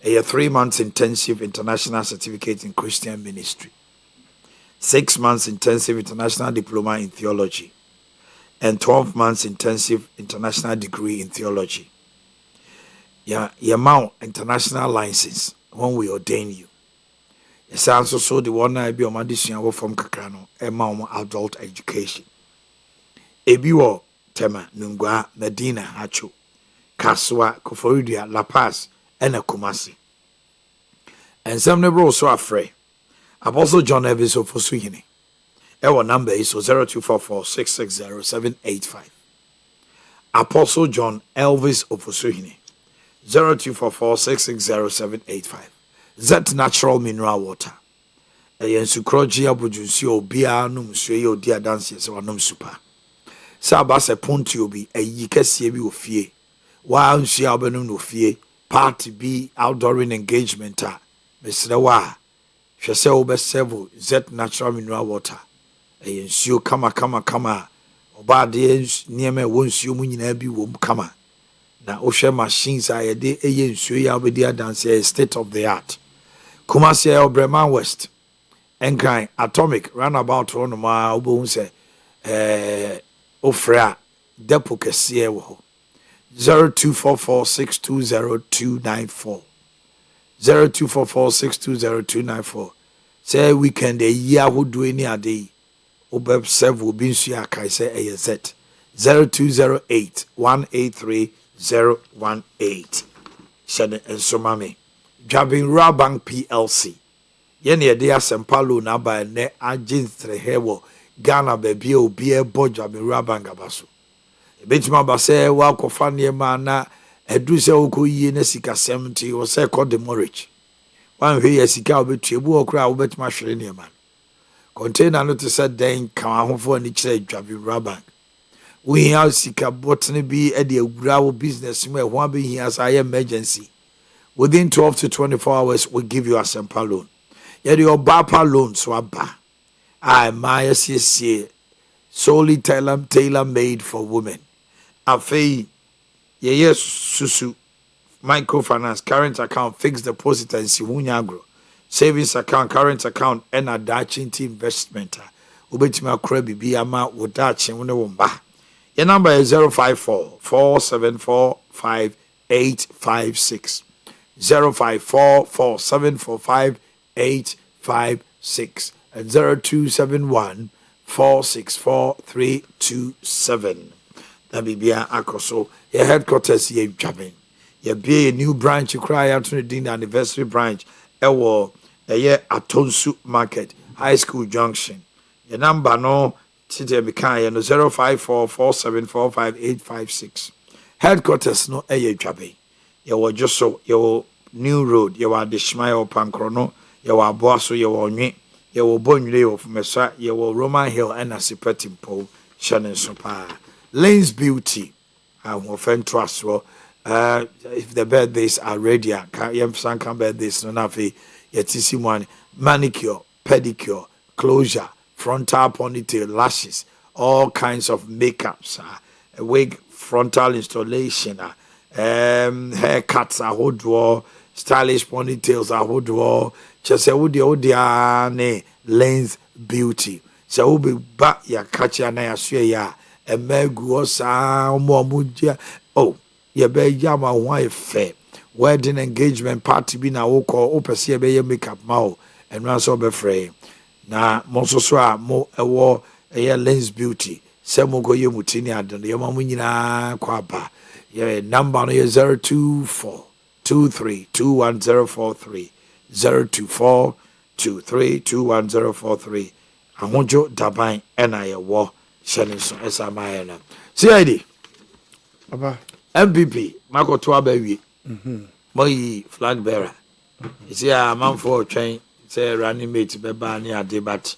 A 3 months intensive international certificate in Christian ministry. 6 months intensive international diploma in theology. And 12 months intensive international degree in theology. Your mount international license when we ordain you. It sounds so the one I be on my decision from Kakrano, a mount adult education. Ebiwo Tema, Nungwa, Medina, Hacho, Kaswa, Koforidia, La Paz, and a Kumasi. And some never also afraid. Apostle John Elvis Ofosuhine. Our number is 0244 660 785. Apostle John Elvis Ofosuhine. 0244-660-785. Z natural mineral water. Yensu kroji abujunsi obia num suye odi adanse se wanom super. Sa ba se ponti obi ayi kese bi ofie. Wa nsu abenum no ofie. Party bi outdooring engagement a. Mesre wa. Hwese obesevo Z natural mineral water. nsuo kama oba de niema wo nsuo mu nyina bi wo kama na ohwe machines a yede nsuo ya obedi adanse state of the art Kumasi Obreman West Enkran Atomic Runabout Ronoma obo se ofra depo kese wo 0244620294 0244620294 say weekend a year who do any ade obeb serve will be nsu akai say AZ 0208183018 shade ensomame Jabin Rabank PLC yene yede asempa loan aba ne agentre hewo Ghana baby obi e bo Jabin Rabank abaso ebetima ba say wa kofa ne ma na edu se okoyie na sika 70 o say call the mortgage wan hwe ya sika obetu ebu okra obetima hwere ne ma container no to say den kan ahofo ni kire Jabin Rabank we have sika botne bi e de agura wo business mo e ho abehi as emergency. Within 12 to 24 hours, we'll give you a sample loan. Yet your BAPA loan, so my SCA, solely tailor-made for women. Afei, yes, susu, microfinance, current account, fixed deposit, and siwunyagro, savings account, current account, and a dachinti investment. Ubetima krebi biyama wadachi wumba. Your number is 054-474-5856. 054-474-5856 and 0271-464-327. That be akoso. Your headquarters here Japan. You be a new branch you cry out to the anniversary branch. Ewo a Atonsu Market, High School Junction. Your number no Tite Mikaya no 054-474-5856. Headquarters no Japan. You were just so your new road, you are the Shmile Pancrono, you are Boasso, you are Nui, you were Bonne of Messa, you were Roman Hill and a Sipetim Pole, Shannon Sopa. Lane's Beauty, I will offend trust. Well, if the birthdays are ready, some can birthdays, no nafi, yet see one manicure, pedicure, closure, frontal ponytail, lashes, all kinds of makeups, a wig, frontal installation, haircuts ahodoɔ stylish ponytails ahodoɔ kyɛ sɛ wode odiane Lane's Beauty sɛ wobe ba yɛakakyea na yɛasoɛ yɛ a ɛma gu hɔ saa ɔmo gya yɛbɛyɛ ma ho ayɛ fɛ wedding engagement party bi na wokɔ wopɛ sɛ yɛbɛyɛ makeup ma wo ɛno a sɛ wobɛfrɛ na mo nso so a mo ɛwɔ ɛyɛ Lane's Beauty sɛ mokɔyɛ mu ti ne ade no yɛma mo nyinaa kɔ aba. Yeah, number is 024-2321-043 024-2321-043. Amojo Dabai NIA Shaniso Esamayana. CID MPP Marco Tuabewi Moi flag bearer. You see a man for train say running mate Bebani a debate.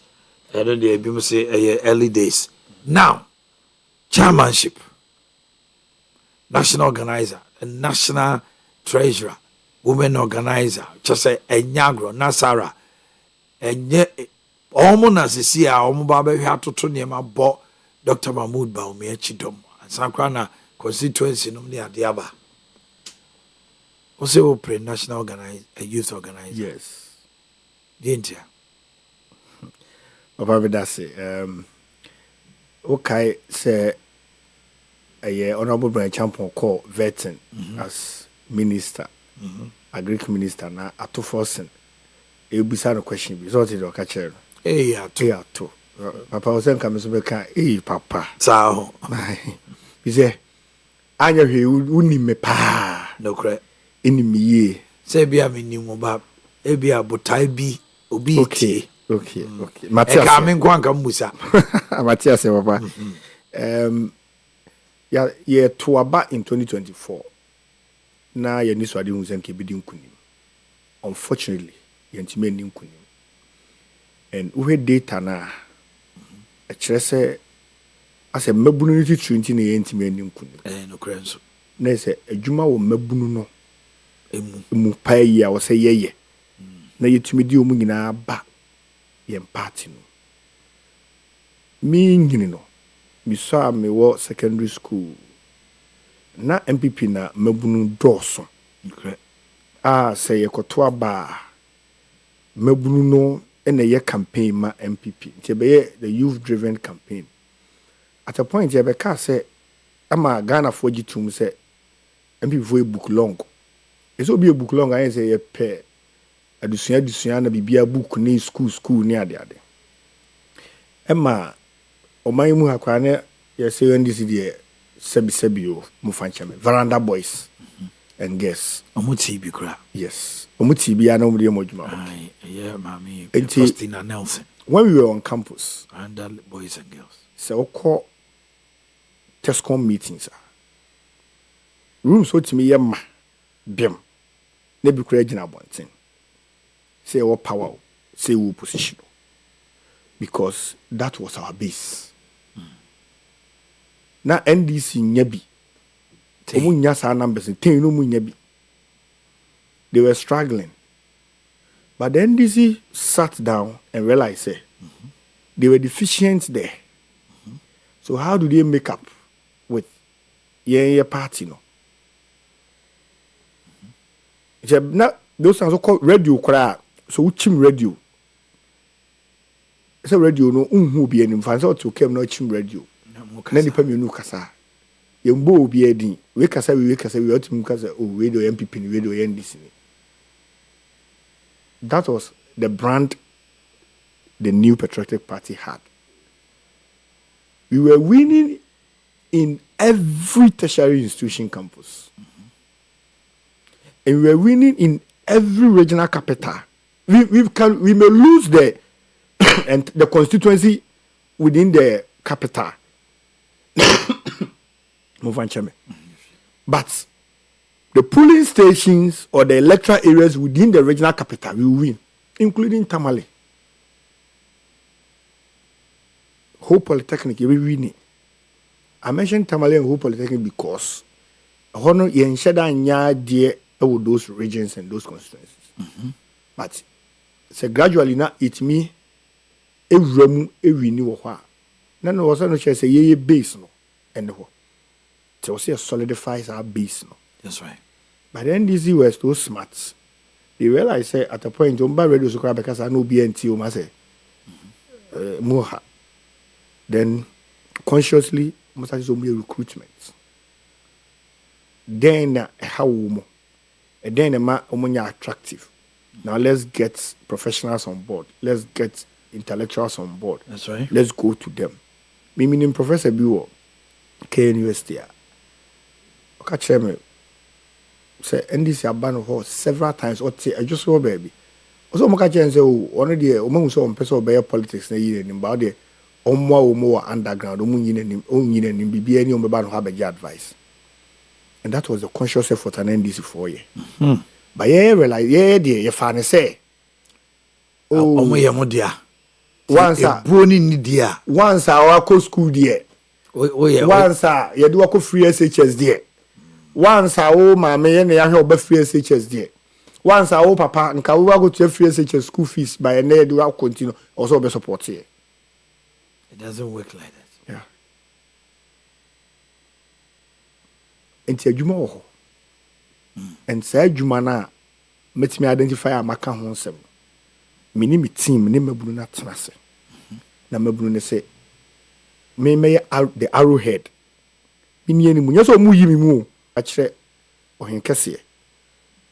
I don't know say early days. Now chairmanship. National organizer, a national treasurer, women organizer, just say Enyagro, Nasara, and yet almost as you see our Omubabe had to turn him about Dr. Mahmoud Baumia Chidom, and Sankrana constituency no near Diaba. Also, pre national organizer, a youth organizer. Yes. Didn't you? Papa Vedasi, okay, say. A honorable branch champion called Vetin as minister, Agric minister na ato forcing. You be sad question be so to catcher. To Papa was saying coming to Papa. So he say Anya he wouldn't me pa no credit in me ye. Say be a minimum bab, be a botai be obi. Okay. Matthias coming Quanka Musa. Matthias, Papa. Yeah, to about in 2024. Now, you need to do something bidding kunim. Unfortunately, you need to kunim. And we data na. A tresse as a mebunity trinity na intimate kunim. No credit. Na say a juma will mebunu no. Emu pay ya was say ye. Na yet to me do mugina ba. Yen party no. me nyini no me saw me wo secondary school na MPP na mabunu dɔɔso sɛ yɛkɔto aba mabunu no ɛna yɛ campaign ma MPP nti ɛbɛyɛ the youth driven campaign at a point yɛbɛka sɛ ama Ghana for gitum sɛ MPP for a book long ɛsɛ obi a book long ayɛ sɛ yɛpɛ adusua na bibia book ne school ne ade ɛma ɔman mu akwa ne yɛsɛ NDC deɛ sebi o mu fanchame veranda boys and girls omuti bi kra yes omuti bi ana omde modjuma yeah mami Faustina Nelson when we were on campus veranda boys and girls so call Tescom meetings room so timi yema bem na bi kra gina bonten say what power say we position because that was our base na NDC nyabi omu nya sa numbers 10 no mu nyabi they were struggling but the NDC sat down and realized they were deficient there so how do they make up with your party no na those are so called radio kra so uchim radio so radio no unhu bi anim fan so to kem no uchim radio na nipa mienu kasa yembo obi adin we kasa we otim kasa radio MPP ni radio NDC ni that was the brand the new patriotic party had. We were winning in every tertiary institution campus and we were winning in every regional capital. We may lose the and the constituency within the capital. But the polling stations or the electoral areas within the regional capital will win, including Tamale. Whole Polytechnic, we win. I mentioned Tamale and Whole Polytechnic because honor yenshada nya dear with those regions and those constituencies. But so gradually now it me every new wa. None was no say ye base no and ho. So say solidifies our base no. That's right. But then these were so smart. They realized say at a point on radio so because I know BNT o ma say moha. Then consciously must have some recruitment. Then how mo. And then ma omonya attractive. Now let's get professionals on board. Let's get intellectuals on board. That's right. Let's go to them. Me meaning Professor Biwo, K University. Okay, chairman. Say NDC abandoned her several times. Or say I just saw baby. Also, Moka Chen say, oh, one of the Oman so on person by politics na year in about the more underground. Omun be any on have a advice. And that was the conscious effort an NDC for you. But yeah, realize dear, you find say, oh, my dear. Once I go school dear. Once you do a free SHS dear. Once I owe my man and I have free SHS dear. Once I owe papa and can go to free SHS school fees by a need to continue also be support here. It doesn't work like that. Yeah. Enti adwuma wo ho. And say adwuma na met me identify amaka ho nsem. Me team ne mabunu na tenase. Na mabunu ne say me the arrowhead. Me ni mu nyaso mu yi mi mu a kire ohen kese.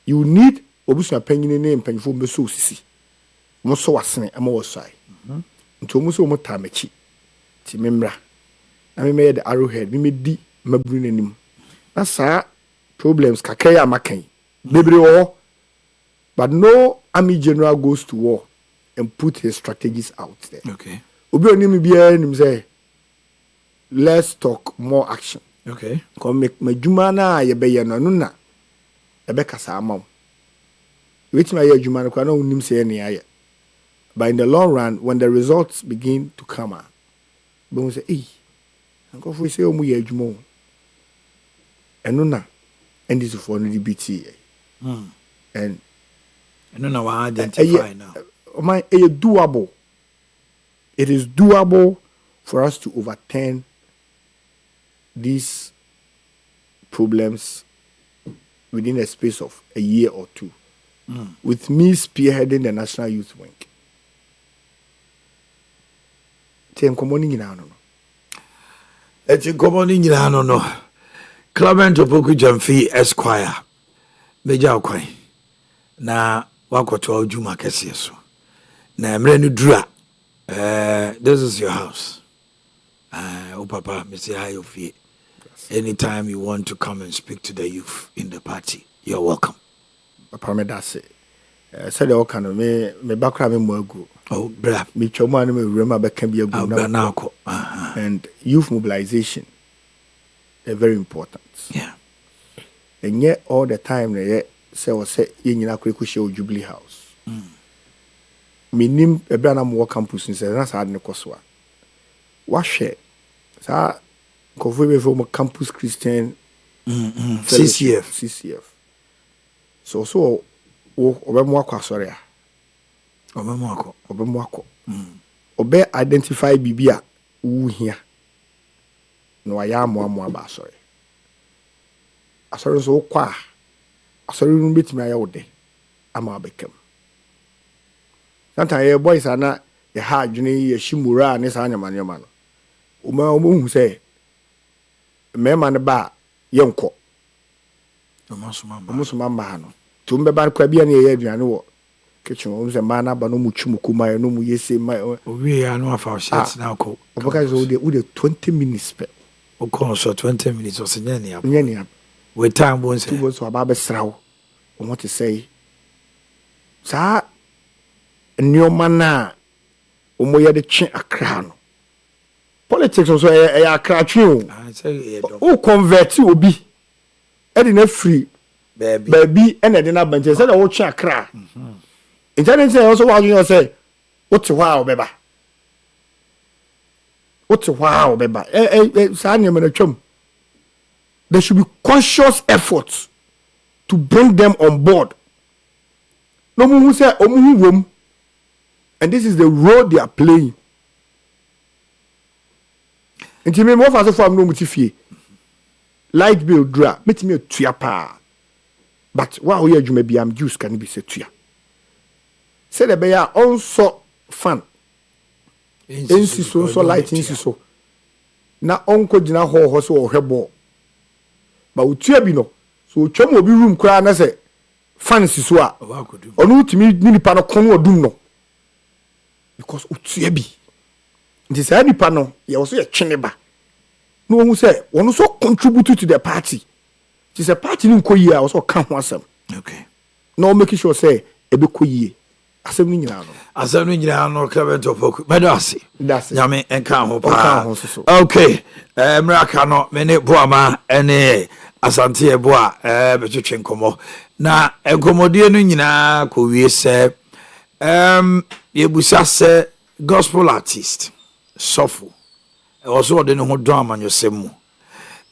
You need obusua panyine ne mpanyfo mbeso osisi. Mo so wasene ama wo sai. Nti omu so mo tamachi. Ti memra. Na me the arrowhead, me di mabunu nanim. Na sa problems kakaya makan. Bebre wo. But no army general goes to war and put his strategies out there. Okay. Obi oni mi bia nim say let's talk more action. Okay. Come make majuma na ye be ye no na. E be kasa amaw. Wetin aye adwuma no kwa na unim say ne aye. But in the long run when the results begin to come out, we say, "Eh, anko fo say omu ye adwuma." Eno na and this for no DBT. And I don't know how I identify now. My doable. It is doable for us to overturn these problems within a space of a year or two, with me spearheading the National Youth Wing. No. Clement Opoku Jamfi Esquire. Meja Okwai. Na wakoto juma kese so. Na mre no dura. This is your house. Papa, Mr. Hayofie. Anytime you want to come and speak to the youth in the party, you're welcome. Papa me da se. Said all kind of me background me mo agu. Oh, bra. Me choma no me rema be kan bi agu na. And youth mobilization is very important. Yeah. And yet all the time they say ye nyina kweku she Jubilee House. Minim ebra na mo campus ni say na sa ne koso a. Wa hwe sa kofo be from campus Christian CCF. So obemo akwa sori a. Obemo akọ. Obe identify bibia wu hia. No aya mo aba sori. Asori so kwa. Asori no betimi aya wode ama abekam. Santa ye boys ana ye ha adwene ye shimura ne sa nyama no. Omo say mema ne ba ye nko. Omo suma ma no. Tumbe ba kwa bia ne ye aduane wo. Kitchen omo say ma na ba no mu twumuku ma no mu yese ma. Owie no afa shit na ko. Oboka so de 20 minutes per. O ko so 20 minutes o se nyane ya. Nyane ya. We time won say. Tubo so aba be srawo. Omo te say. Sa nyoma na omo ye de twe akra no. Politics also e akra twe o. O convert obi. E de na free baby e na de na banche say o twe akra. Internet say also wa you say what wow beba. What wow beba. Sa nyoma na twam. There should be conscious efforts to bring them on board. No one who say omu. And this is the role they are playing. Nti me mo fa so fam no mutifie. Light bill dra, metime tua pa. But wa ho ye adwuma bi am juice can be se tua. Say the be ya onso fan. Ensi so light ensi so. Na onko gina ho so o hwebo. Ba utua bi no. So twam obi room kra na say fan si so a. Onu utimi nipa no kon odum no. Because utua bi. Nti say nipa no ye also ye twene ba. No one say one also contribute to the party. It is a party in Koyi also count wasem. Okay. No making sure say ebe Koyi. Asem ni nyina no. Asem ni nyina no Clement Opoku. Medasi. That's it. Nyame enka ho pa. Okay. Mraka no me ne boama ene asante ebo a betwetwe nkomo. Na enkomodie no nyina ko wie se yebusa se gospel artist sofo also de no ho do amanyosem mu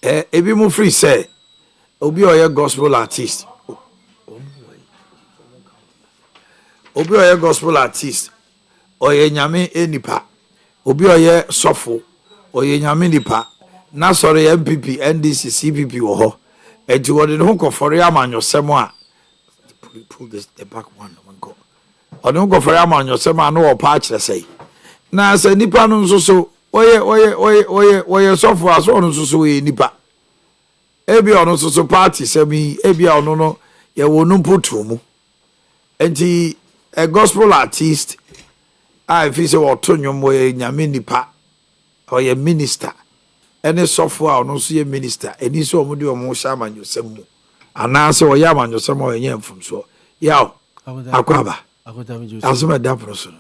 ebi mu free say obi oye gospel artist oye nyame enipa obi oye sofo oye nyame nipa na sori MPP NDC CPP wo ho enti wo de no ho kofore amanyosem a pull this the back one go ono kofore amanyosem a no wo pa akire sei na se nipa no nso so oye sofo aso ono nso so we nipa ebi ono nso so party semi ebi ono no ye wo no putu mu enti a gospel artist I feel say oto nwom we nyame nipa oye minister ene sofo a ono so ye minister eni so omo de omo sha amanyosem mu ana se oye amanyosem o ye mfum so yaw akwaba asoma da proso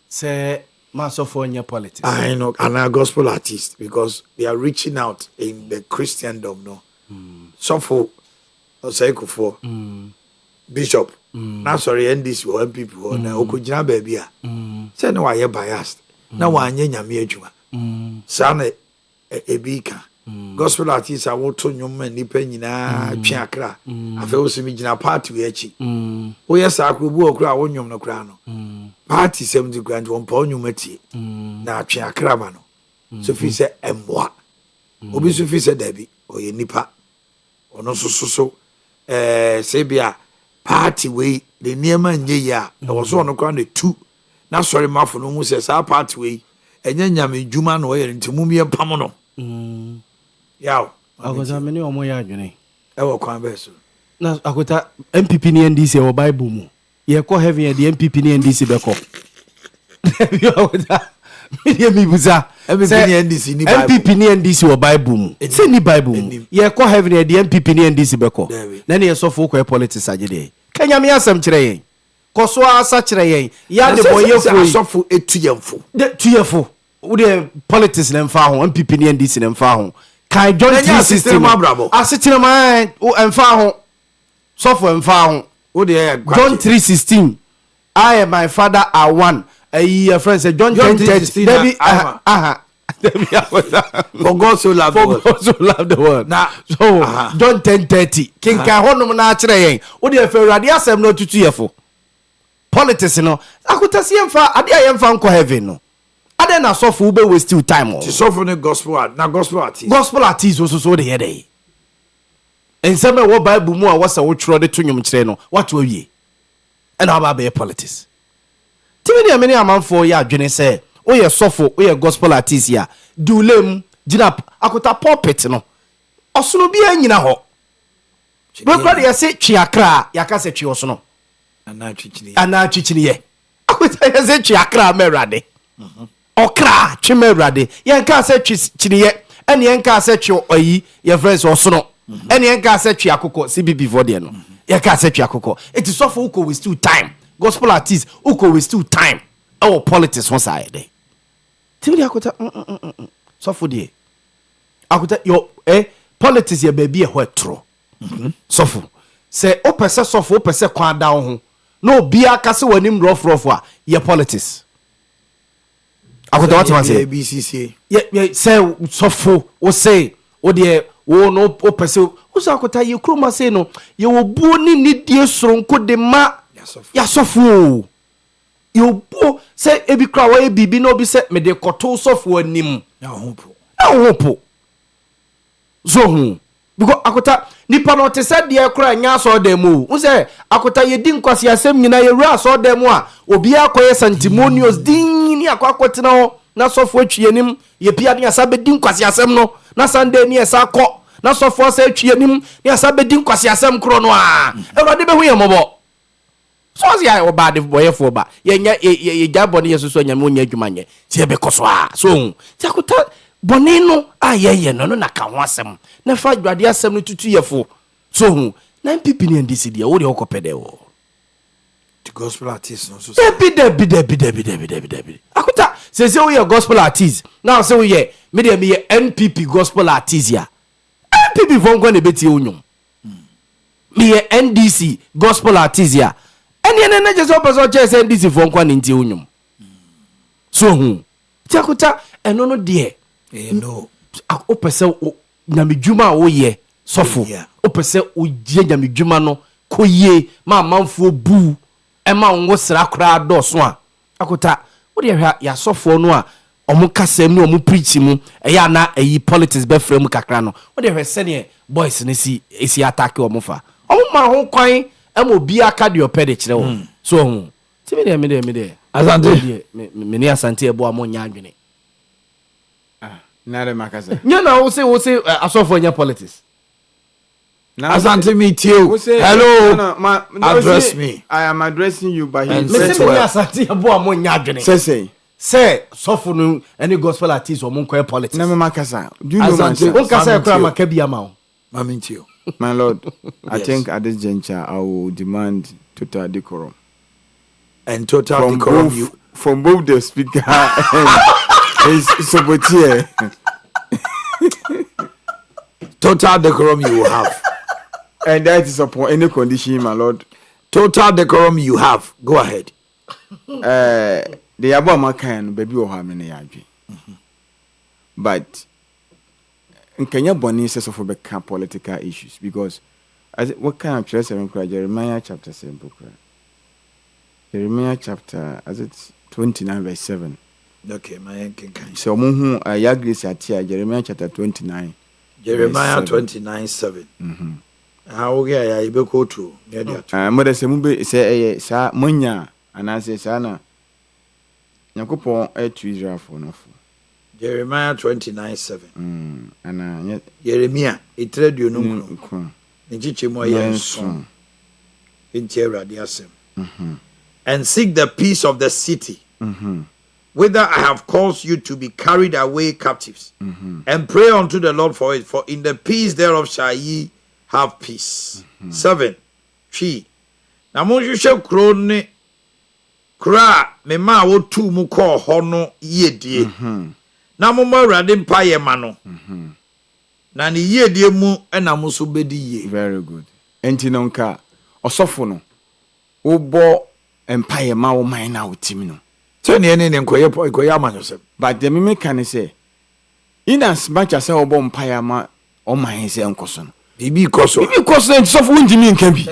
say master for your politics. I know, and a gospel artist because they are reaching out in the Christendom, no. Some for for bishop. Now sorry, NDC or MPP or na okujina baby a. Say no I biased. Na wanye nyame adwuma. Sana ebika. Gospel artists are what to nyom nipa nyina twa akra. Afa wo simi gina party we achi. Wo yesa akrobu okra wo nyom no kra no. Party 70 grand won pa nyom ati. Na twa akra ma no. so fi sɛ ɛmmoa obi so fi sɛ dabi ɔyɛ nipa ɔno so sɛ bia party wei the nneɛma nyɛ yi a ɛwɔ so ɔno koraa ne tu na sɔre mafo no hu sɛ saa party wei ɛnyɛ nyame dwuma na ɔyɛ nti mumie pam no yaw akota me ne ɔmo yɛ adwene ɛwɔ kwan bɛɛ so na akota MPP ne NDC wɔ Bible mu yɛkɔ heaven yɛ de MPP ne NDC bɛkɔ akota me buza MPP ne NDC ni Bible MPP ne NDC wɔ Bible mu sɛ ni Bible mu yɛkɔ heaven yɛ de MPP ne NDC bɛkɔ na ne yɛsɔfo kɔ politics agye de kanya me asɛm kyerɛ yɛn kɔso asa kyerɛ yɛn ya de bɔyɛfo asɔfo etuyɛfo de tuyɛfo wo de politics ne mfa ho MPP ne NDC ne mfa ho kai John 3:16 asetena ma mfa ho sɔfo mfa ho wo de John 3:16 I and my father are one your friend said John 10:30 Debbie for God so loved the world now so John 10:30 king kai honum na akere yen wo de afa urade asem no tutu yefo politics no akotasi emfa ade ayemfa nko heaven no ade na sofo ube waste time o sofo ne gospel artist so de yede enseme wo bible mu a wo se wo tworo de tonwom kire no wato awie ena ba be politics timi ne amene amanfo ya adwene se o ye sofo o ye gospel artist ya dulem gina akota pulpit no osono bia nyina ho we kra de se twiakra yaka se twi osono ana twikini ye akota ye se twiakra merade okra twimerade ye nka se twikini ye ene ye nka se twi oyi ye friends osono ene ye nka se twi akoko CBB for de no ye ka se twi akoko it is sofo uko we still time gospel artist uko we still time our politics one side timi akota sofo de akota yo politics ye baby e ho etro sofo se opese sofo opese kwa da ho na obi aka se wanim rough a ye politics akota what man say BCC ye say sofo o say o de wo no opese o say akota ye kroma say no ye wo buo ni nidie soronko de ma ya sofo yo bo say ebi kra wa bibi no bi say me de koto sofo anim na hopo so hu because akota nipa no te say de kra nya so dem o say akota ye di nkwase asem nyina ye wura so dem a obi akoye santimonious din ni akotena ho na sofo atwie nim ye pia ne asa be di nkwase asem no na Sunday ni esa kɔ na sofo asa atwie nim ni asa be di nkwase asem kro no a ewade be hu ye mobo so as ya obade boyefo ba ye jabone yesuso nyame onya adwuma nye ti e be koso a so ti akota bone no ayeye no na ka ho asem na fa dwade asem no tutu yefo so hu na MPP ni NDC dia wo de okopede wo the gospel artist no so debi akota se wo ye gospel artist now se wo ye me de me ye NPP gospel artist ya NPP vongo na beti onyum me ye NDC gospel artist ya ene na je so person che se NDC vongo na nti onyum so hu ti akota eno no de no o pese na medwuma wo ye sofo o pese o je nya medwuma no koye ma manfo bu e ma ngo sra kra do so a akota wo de hwa ya sofo no a omo kasem no omo preach mu e ya na eyi politics be frame kakra no wo de hwa se ne boys ne si attack omo fa omo ma ho kwan e mo bi aka de opede kire wo so hu ti me de asante me ne asante e bo amo nya adwene na de makasa nyana wo se asofo nya politics asante me too hello no, address me I am addressing you by him me se me asante e bo amo nya adwene say sofo no any gospel artist o mo nko politics na me makasa do you know man o kasa kra maka bia ma o mami too my lord I think at this juncture I will demand total decorum and total decorum from both the speaker and his saboteur. Total decorum you will have. And that is upon any condition, my lord. Total decorum you have. Go ahead. The Yabama can baby or how many yaji. But in Kenya Bonnie says of political issues because what kind of church Jeremiah chapter 7 book? Jeremiah chapter as it's 29 verse 7. Okay, my can. So omo hu ya grace atia Jeremiah chapter 29. Jeremiah 29:7. How get ya ibe ko to near that. Mo de se mu be se sa monya anase sa na Yakopon to Israel for no. Jeremiah 29:7. Ana Jeremiah itrade you no. Njiche mo yenso. Inti Awurade asem. And seek the peace of the city. Whither I have caused you to be carried away captives, and pray unto the Lord for it, for in the peace thereof shall ye have peace. 7. 3. Na mo hwehwe kro ne kra me ma wo tu mu ko ho no yedie. Na mo ma Awurade mpa ye ma no. Na ne yedie mu na mo so bedi ye. Very good. Enti no nka osofo no wo bo mpa ye ma wo man na wo timi no. So ne nkoye amanyosem. But the me can say in as much as obo mpaya ma o man say enkoso no. Bibi koso so for unjimi nkan bi.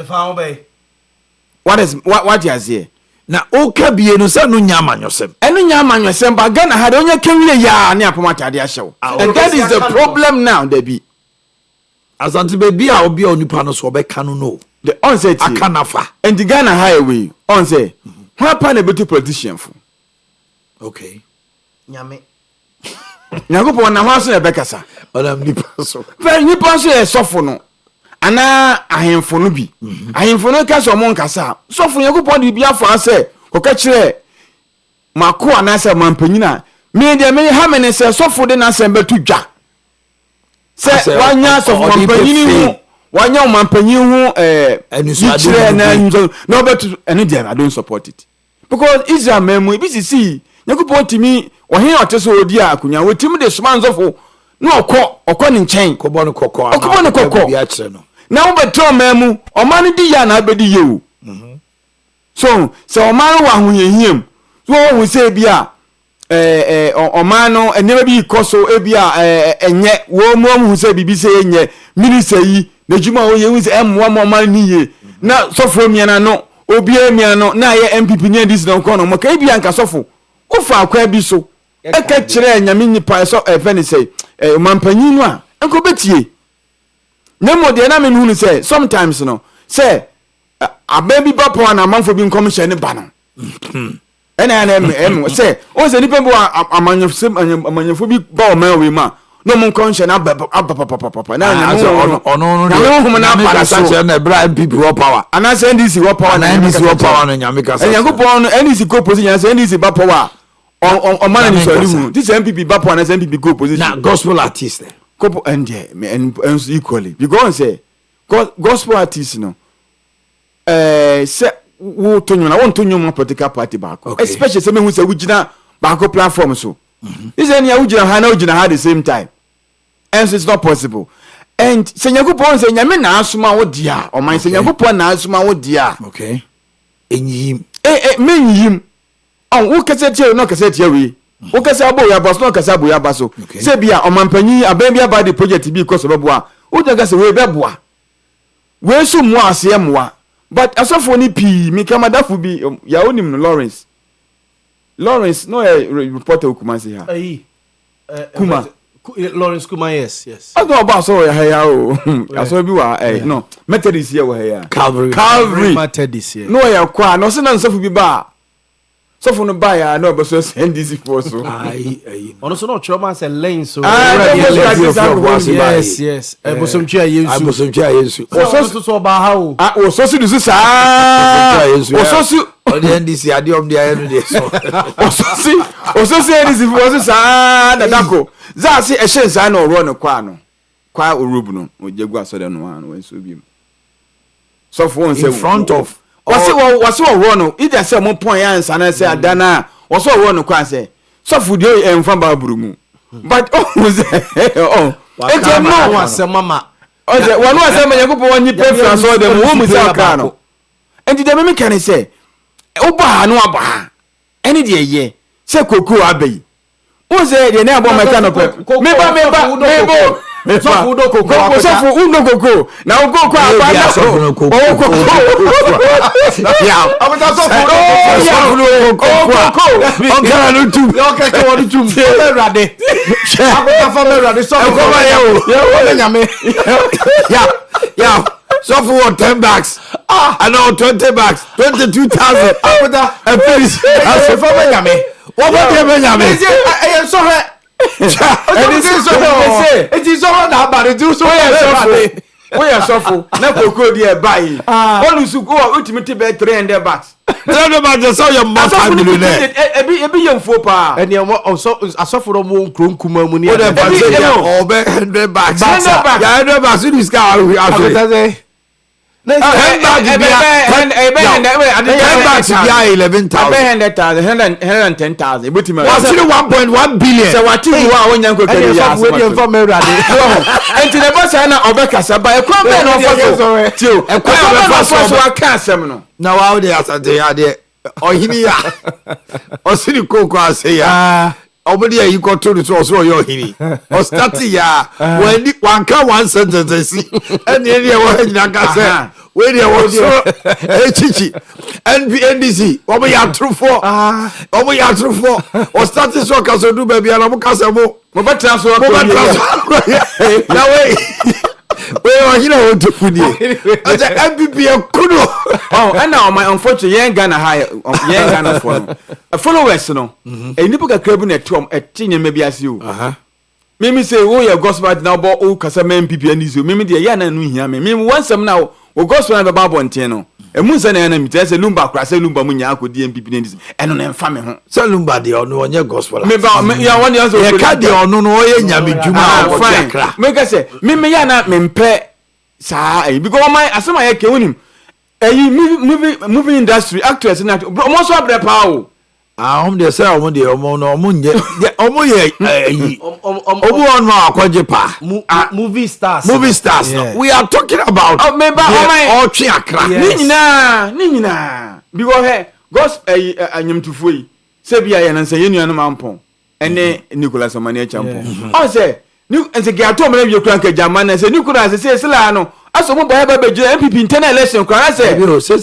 What you say? Na o ka bie no say no nya amanyosem. Eno nya amanyosem ba Ghana had onye kenwie ya na apomata ade ahyew. And that is the problem now there be. Asante baby a obi onipa no so obeka no. The onset akanafa. And the Ghana highway on say what na betu politician for. Okay. Nyame. Nyagopo na ho so e bekasa. Madam nipa so. Fa nipa so e sofo no. Ana ahemfo no bi. Ahemfo no ka so mo nkasa. Sofo Nyagopo de bi afo ase. Koka kire mako anase mampanyina. Me de me ha me ne se sofo de na se betu dwa. Se wanya sofo mampanyini hu. Wanya mampanyin hu kire na nzo. No betu eno de I don't support it. Because Israel memu bi sisi Nyagopo timi ohen oteso odi akunya wotimi de soma nzofo na okọ ne nchen kobo ne kokọ bi a kire no na wo beto memu oman di ya na abedi ye o so oman wa hoyehiem so wo se bi a oman no enema bi koso e bi a enye wo mu se bibi se enye minisa yi na juma wo ye hu se emwa oman ni ye na sofo miana no obi emiano na ye MPP ni dis na ko no mo ka bi anka sofo ufa akwa bi so eka kire nyame nipa so efeni say mampanyin no a enko betie nemo de na me hunu say sometimes no say ababi bapo na manfo bi commission ne ba no ena say o se nipa bo amanyefo bi ba o man we ma no mon commission abapapapapa na nyame ono na para so na bra MPP wo power ana say NDC wo power na NDC wo power no nyame kasa Yakopon NDC go position say NDC ba power on man ni so lihu this MPP ba power na MPP go position na gospel artist couple and equally because say gospel artist no say wo tonyo na won tonyo mo political party back especially say me hu say wugina back platform so this any wugina ha na wugina ha the same time and it's not possible and say Yakopon say nyame na asoma wo dia o man say Yakopon na asoma wo dia okay enyim menyim on wo kase tie no kase tie we wo kase abo ya baso no kase abo ya baso se bia o mampanyi aban bia ba the project bi ko so beboa wo jaga se we beboa we su mu ase emwa but asofo ni pi mi kamadafu bi ya onim no Lawrence no reporter Kumasi ha Kuma Lawrence Kuma yes I don't about so ya o aso bi wa no Methodist here wa ya Calvary Methodist here no ya kwa no se na nsofo bi ba sofo no ba ya no be so NDC for so ono so no choma say lane so yes bosomchi ayensu so ba ha o so si dusu sa so si the NDC ade om dia no dey so so si NDC for so sa dadako za si ehye sa na oro no kwa orubu no ojegu asode no ha no so bi sofo on say in front of wasi wo no ida say mo pon ya nsa na say adana wasi wo no kwa say sofo de emfa ba burumu but ete no wase mama oje wonu ase Yakopon woni pefra so de mo mu say aka no enti de me kan say oba no aba eni de ye say koko abai o say de na abo meka no pe me ba sɔfo do koko sɔfo uno koko na wo koko apa na sɔfo no koko ya abata sɔfo sɔfo koko ɔkara no tum ɔkara wo no tum ɛwrade abata fa ɛwrade sɔfo ko ba ye nyame ya sɔfo what 10 bags and now 20 bags 22,000 abata and please asɛ fa be nyame wo ba de be nyame ɛyɛ sɔhɛ ɛni si sɔfo eti sɔhɛ na abare ti so sɔfo woyɛ sɔfo na koko di ɛ bayi ɔlu su ko ultimate bɛ 300 bags 300 bags sɛ yɛ multi-millionaire ebi yɛ nfo paa ɛni ɛmɔ asɔfo no mo nkuro nkuma mu ni o de fa se yɛ ɔbɛ 100 bags 100 bags ni sika ahwɛ na bags bia 11,000 110,000 ebutima wasiri 1.1 billion sɛ wati wo a wonya nkokari ya asɔfo wedi mfa mɛwrade enti ne ba sa na ɔbɛkasa ba ekwa bɛ na ɔfɔ so tio ekwa bɛ na ɔfɔ so aka asɛm no na wa de asante ya de ɔhini ya ɔsiri koko ase ya ɔmɔde ayi kɔto no so ɔso ɔyɛ ɔhini ɔstati ya wani wanka one sentence si ɛne ɛne ɛwɔ nyina ka sɛ wei deɛ wɔ so ɛkyikyi NDC ɔmo yɛ atorofoɔ ɔstati so ɔka so du baabi ana mo kasa mo bɛtena so akɔ na wei ɔhene a wɔntɔfu nie ɛsɛ MPP ɛkuno ɛna ɔma unfortunately yɛn Ghana ha yɛn Ghana foɔ no followers no nipa kakra bi na ɛte nyɛma bi ase o mimi sɛ woyɛ gospel na wobɔ wo kasa ma MPP ani so mimi deɛ yɛ na no hia me mimi wansɛm na wo gospel na bɛba abɔnten no ɛmu nsɛ na ɛna mitɛ sɛ lumba kora sɛ lumba mu nyaa akɔdi MPP no ani so ɛno na ɛmfa me ho sɛ lumba deɛ ɔno ɔnyɛ gospel yɛka deɛ ɔno no ɔyɛ nyame dwuma meka sɛ mimi yɛ na mempɛ saa because ɔma asɛm a yɛkɛ wonim movie industry actors na ɔmo so abrɛ paa o ɔmo deɛ sɛ ɔmo deɛ ɔmo no ɔmo nyɛ ɔmo yɛ ayi ɔmo wɔn ma akɔgye pa movie stars no we are talking about ɔtwe akra ne nyinaa because he gospel anyamtufo yi sɛ bia yɛ nansa yɛnua no mampɔn ɛne Nicholas Omane Champɔn ɔsɛ nse gato mena bi kura nka jama na sɛ Nicholas sɛ sela no aso mo baya ba bɛgyina MPP internal election kora sɛ biro sɛ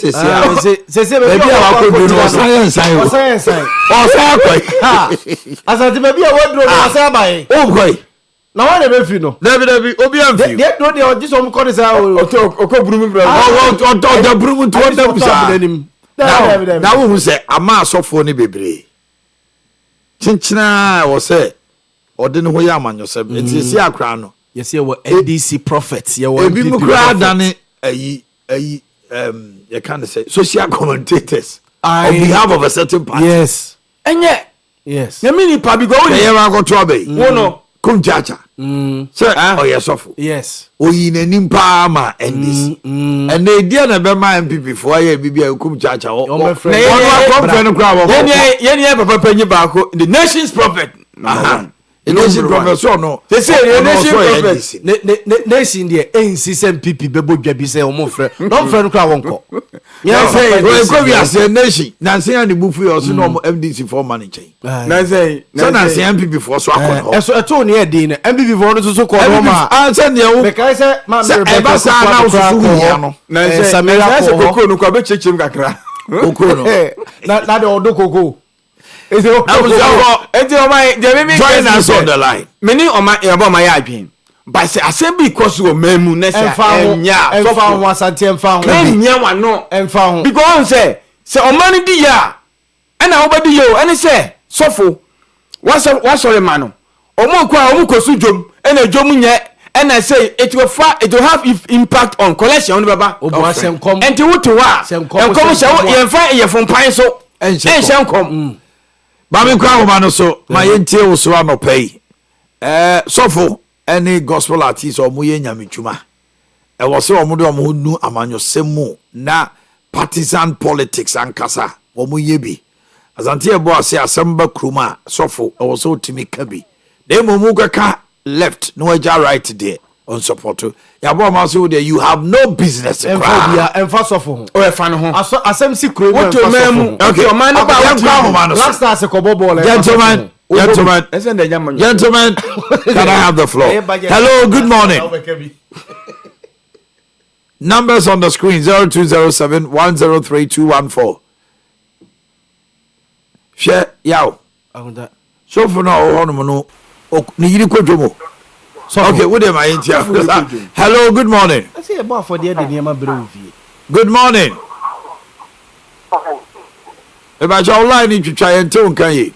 baabi a wakɔduro no ɔsan akɔi asante baabi a waduro no ɔsan abae ɔkɔi na wa na bɛfi no dabi obi amfi deɛ do deɛ ɔgye sɛ ɔmo kɔ ne saa ɔkɔ burumu bra ɔda burumu to ɔda busa na wo hu sɛ ama asɔfoɔ ne bebree kyenkyena wɔ sɛ ɔde ne ho yɛ amanyɔsɛm enti si akra no yɛsɛ yɛwɔ NDC prophets yɛwɔ ebi mu kura dane ayi yɛ kan sɛ social commentators on behalf of a certain party yes ɛnyɛ yes nyame nipa bi go yɛ ma akɔto abai wo no kumchacha sɛ ɔyɛ sɔfo yes oyi n'anim paa ma NDC ɛnna edia na bɛma MPP fo ayɛ bibi a kumchacha ɔno akɔmfɛ no kora wɔ yɛne papa panyi baako the nation's prophet nation professor no they say nation prophet nation deɛ ɛnsi sɛ MPP bɛbɔ dwa bi sɛ ɔmo frɛ no kora wɔnkɔ yɛsɛ ɛkɔ bi asɛ nation nansi ani bufu yɛ ɔso na ɔmo MDC fo ma ne nkyɛn nansi MPP fo so akɔ hɔ ɛso ɛto ne yɛ din no MPP fo no so kɔ hɔ ma ansa ne ɛwo bɛkae sɛ ɛba saa na osusu yɛ no Samira sɛ koko no kwa bɛkyekyerim kakra koko no na de ɔdo koko join us on the line. Many ọma yɛ adwen but sɛ asɛm bi kɔ so wɔ mamu na sɛ ɛmfa ho asante ɛmfa ho ɛnyɛ wano ɛmfa ho because sɛ ɔma no di yɛ a ɛna wobɛdi yɛ o ɛne sɛ sɔfo wasɔre ma no ɔmo kɔ so dwom ɛna dwom nyɛ ɛna sɛ it will have impact on collection no bɛba ɛnti wote hɔ a nkɔm hyɛ yɛmfa yɛfo mpan so ɛnhyɛ nkɔm Bami kwa homa no so ma yentie wo so anɔpa yi sɔfo any gospel artist ɔmo yɛ nyamedwuma ɛwɔ sɛ ɔmo de ɔmo nu amanyɔsɛm mu na partisan politics ankasa ɔmo yɛ bi asante ɛbɔ ase asɛm ba kurom a sɔfo ɛwɔ sɛ otimi ka bi na emu kaka left no agya right there on support yabo ma so there you have no business ɛmfa sɔfo ho o ɛfa no ho asɛm si kuro woto mamu okay ɔman no ba last stars kɔbɔ ball gentlemen Gentlemen, gentlemen, can I have the floor? Hello, good morning. Numbers on the screen 0207 103 214. Share Yaw. So for now, no. Okay, what am I in here? Hello, good morning. Good morning. If I shall line in to try and tell you.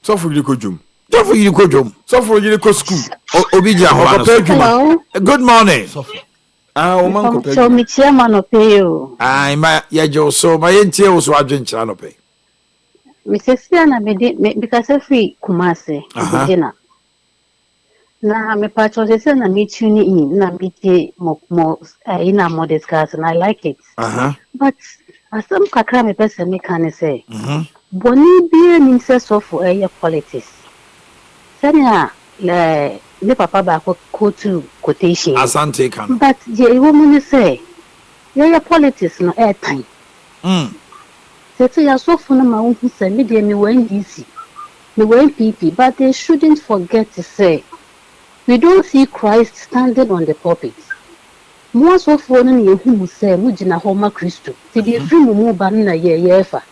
So for you go So you go jom. So for you go school. Obija. Good morning. So me chairman of pay you. I my ya so my entie was wadwen kira no pay. Mrs. Siana me because every Kumase dinner. Na me patcho say na me tune in na me mo in a modest class and I like it. But as some kakra me person me can say. Boni be an incest of for politics. Sanya le papa ba ko to quotation. Asante kan. But je woman say your politics no airtime. Say ya so for na ma won say me dey me wan DC. Me wan PP, but they shouldn't forget to say we don't see Christ standing on the pulpit. Mo so for na ye hu say mo gina homa Christo. Ti dey free mo ba na ye fa.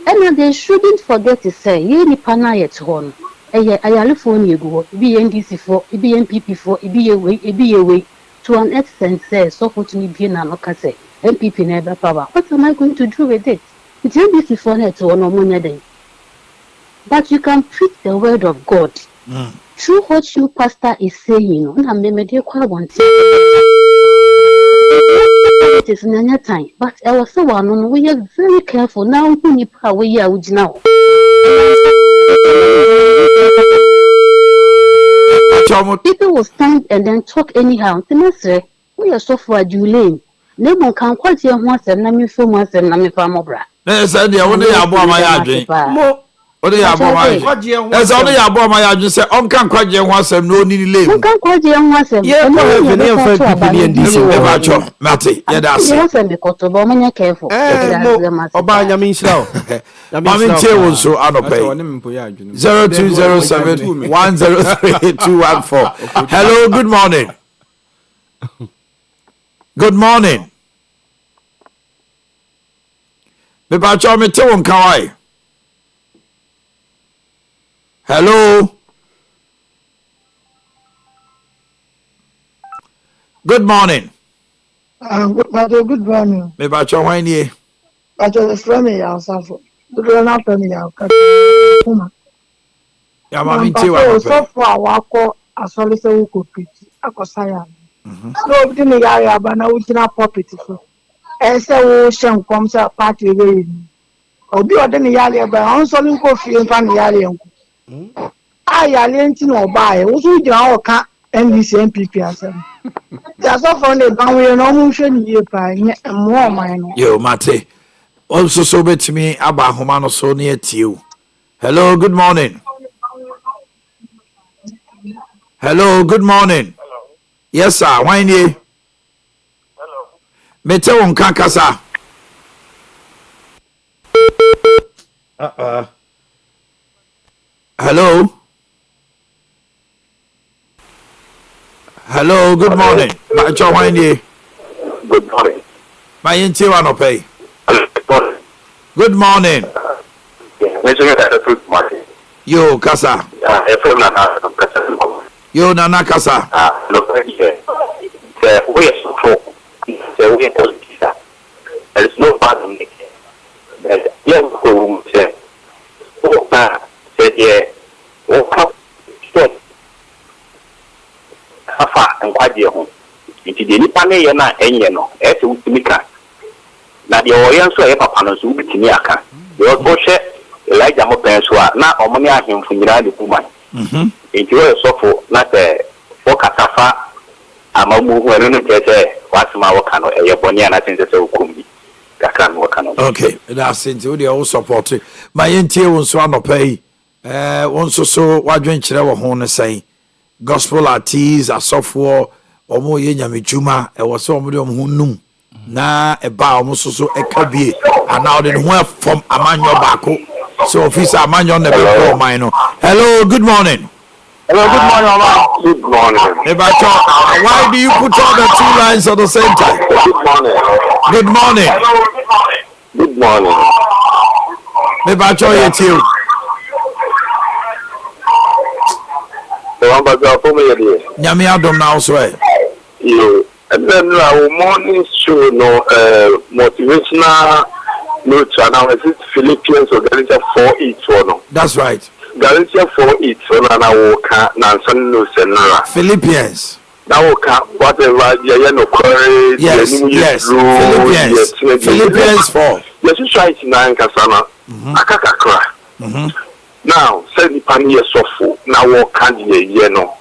And they shouldn't forget to say ye ni pana yet hon. Ayale phone you go, be NDC for, be NPP for, be away, to an extent says so for to me be an say MPP never power. What am I going to do with it? It's NDC for net to no money day. But you can preach the word of God. True what you pastor is saying, and me dey kwa want it is in time. But I was so one we are very careful now when you power we are now. People will stand and then talk anyhow. Say, we are so for Julian. Nemo can quite hear once and let me feel once and let me farm obra. Yes, I did. What do you have on my address? What do you have on my address? That's only about my address. I'm can't quite hear once and no need to live. Can't quite hear once and yeah, Matty, yeah, that's it. And because of Omanya careful. Obanya means now. Mammy Chair so unopay 0207 103 214. Hello, good morning. Good morning. Me ba cho me te won kawai. Hello. Good morning. Good morning. Me ba cho wan ye. Ba cho from me ya safo. Do na from me ya ka. Ya ma mi te wa. So for awako asole se wo ko piti. Akosaya. No bi me ya ba na wo kina property so. Ese wo shen kom sa party we. Obi ode ne yale ba on so ni ko fie nfa ne yale enku. Ayale nti no ba e wo so jira o ka NDC MPP asem. Ya so for ne ban we no mu hwe ni ye pa nye mo man no. Yo mate. Also so bet me aba homa no so ne atiu. Hello, good morning. Hello, good morning. Hello. Yes sir, why nie? Hello. Mete won kan kasa. Hello. Hello, good morning. Ma cho why nie? Good morning. Ma yenti wa no pay. Good morning. Good morning. Good morning. Yo kasa. Yo nana kasa. Look here. We are so poor. We are politicians. There is no bad in it. Young who say, oh, said, yeah, oh, stop. Hafa and quite your home. If you didn't pay your na any no, as you can. Now the Orion so ever panels will be Tiniaka. Your bullshit, Elijah Mopenswa, not Omonia him from the woman. If you are so for not a Okasafa, I'm a move when you get what's my work on a Yabonia, and I think that's a kumbi. Okay, that's it. We all support it. My NTA won't swallow pay. Once or so, what drink you ever want to say? Gospel artists, a software, or more yenya mijuma, and was some of them who knew. Na a bar almost so a cabby. and now the one from Amanyo Bako. So officer Amanyo never call mine. Hello, good morning. Hello, good morning, Mama. Good morning. Why do you put all the two lines at the same time? Good morning. Good morning. Good morning. Nebacho yet you. Nyame adom na also eh. You and then our morning show no motivational note analysis Philippians or Galatians 4:8 no. That's right. Galatians 4:8 na woka na nsan no senara. Philippians. Na woka whatever you no correct. Yes. Philippians 4. Yes, you try to na nkasa na. Akakakra. Now, say the pani sofo na woka ye no.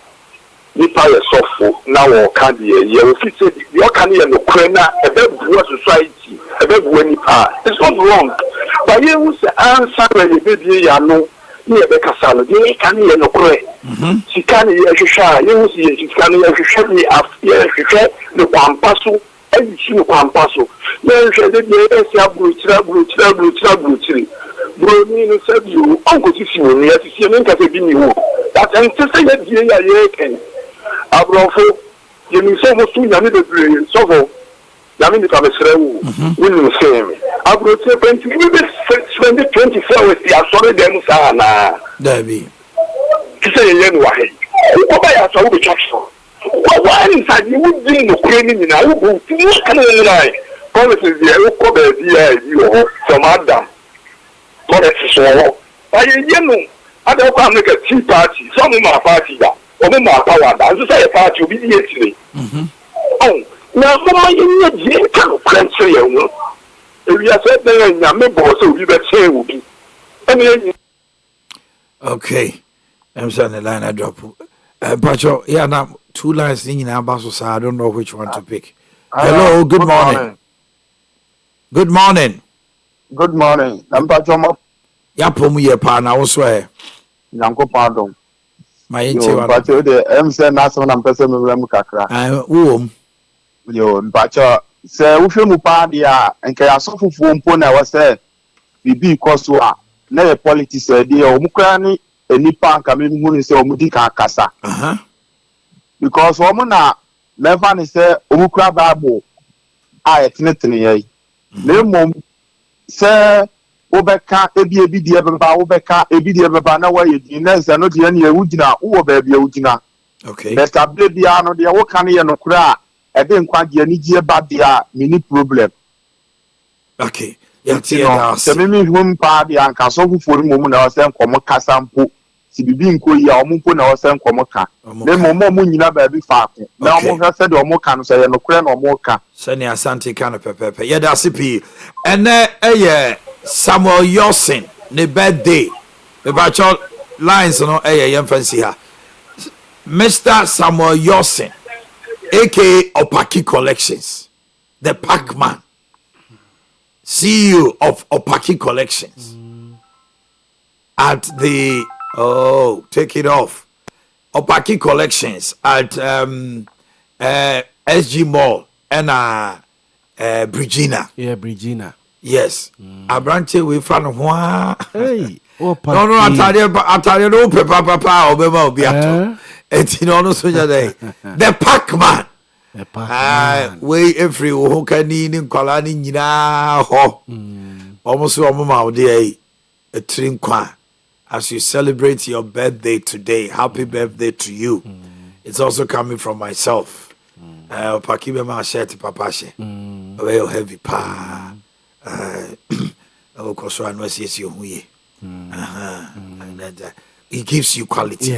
Nipa ye sofo na woka ye we fit say the woka ye no kwena ebebuwa society ebebuwa nipa. It's not wrong. But you say answer we be ya no. Ni ebekasa no de kan ye no kore. Sika ni ye hwehwa ye si ye sika ni ye hwehwa ni afie hwehwa no kwampaso ayi si no kwampaso ye hwehwa de ye esi abruchira bro ni no sabi o onko sisi wo ni ya sisi ni nka se bi ni wo that and say ye die ya ye ken abrofo ye ni so mo su nyame de bre so go nyame ni ka mesre wo we ni se me abroche 2024 with ya sorry dem sa na Dabi kise ye ni wa he ko ba ya so wo be chafo wa ni sa ni wo din no kure ni na wo bu ti kana ni na policies ye wo ko be bi ya yi wo from adam policies wo ba ye no ada ko am ka tea party some ma party da o mo ma power da so say party obi di etire oh na mo ye ni je ka no kranche ye wo we are said there nyame bo so obi be chen obi ene. Okay, I'm saying the line I drop. Pacho, yeah, now 2 lines singing about so I don't know which one to pick. Hello, good morning. Good morning. Good morning. I'm Pacho. Ya pomu ye pa na wo so e. Nyanko pardon. My inti wa. Pacho de say na so na mpese me wura mu kakra. Wo Yo, Pacho, say wo hwe mu pa dia enka ya so fufu mpo na wo say bibi ikoso a na ye politics e dia o mu kra ni enipa nka me hu ni say o mu di ka akasa. Because wo mu na never ni say o mu kra bible a etene ye. Na mom say obeka ebi die beba obeka ebi die beba na wa ye di na nsa no de na ye wugina wo ba bia wugina. Okay. But able bia no de wo kan ye no kra e de nkwage ani gie ba dia mini problem. Okay. Ya tie da. Se me hum pa dia anka so fufori mom na wo se nkomo kasa mpo. Si bibi nko yi a ompo na wo se nkomo ka. Na mom nyina ba bi fa ko. Na omo hwa se de omo ka no se ye no kra na omo ka. Se ne asante ka no pepepe. Ye da sipi. Ene eye Samuel Yosin ne birthday. The bachelor lines no yem fancy ha. Mr. Samuel Yosin, aka Opaki Collections, the Pac-Man, CEO of Opaki Collections, at the take it off. Opaki Collections at SG Mall and Brigina. Yeah, Brigina. Yes. A branch we found one. Hey, no, Atalia, no, papa, Obama, Obiato. It's in honor so day. The Pac-Man. The Pac-Man. Way every who can in Colani, Nina, ho. Almost a mama, dear, a trinqua. As you celebrate your birthday today, happy birthday to you. It's also coming from myself. Pakibe ma shirt, papashe. Very heavy pa. It gives you quality.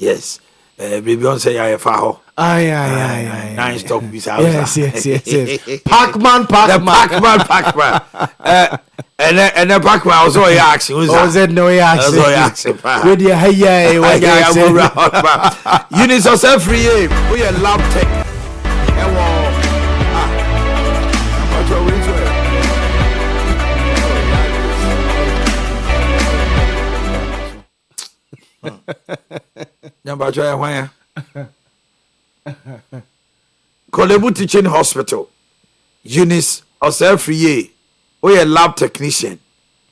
Yes. Baby on say I faho. Aye. Nice talk beside. Yes. Pac-Man. And the Pac-Man also action. Was it no action? With your hey, Units yourself free. We are lab tech. Number why? Kolebu Teaching Hospital, Eunice Osefriye, a lab technician.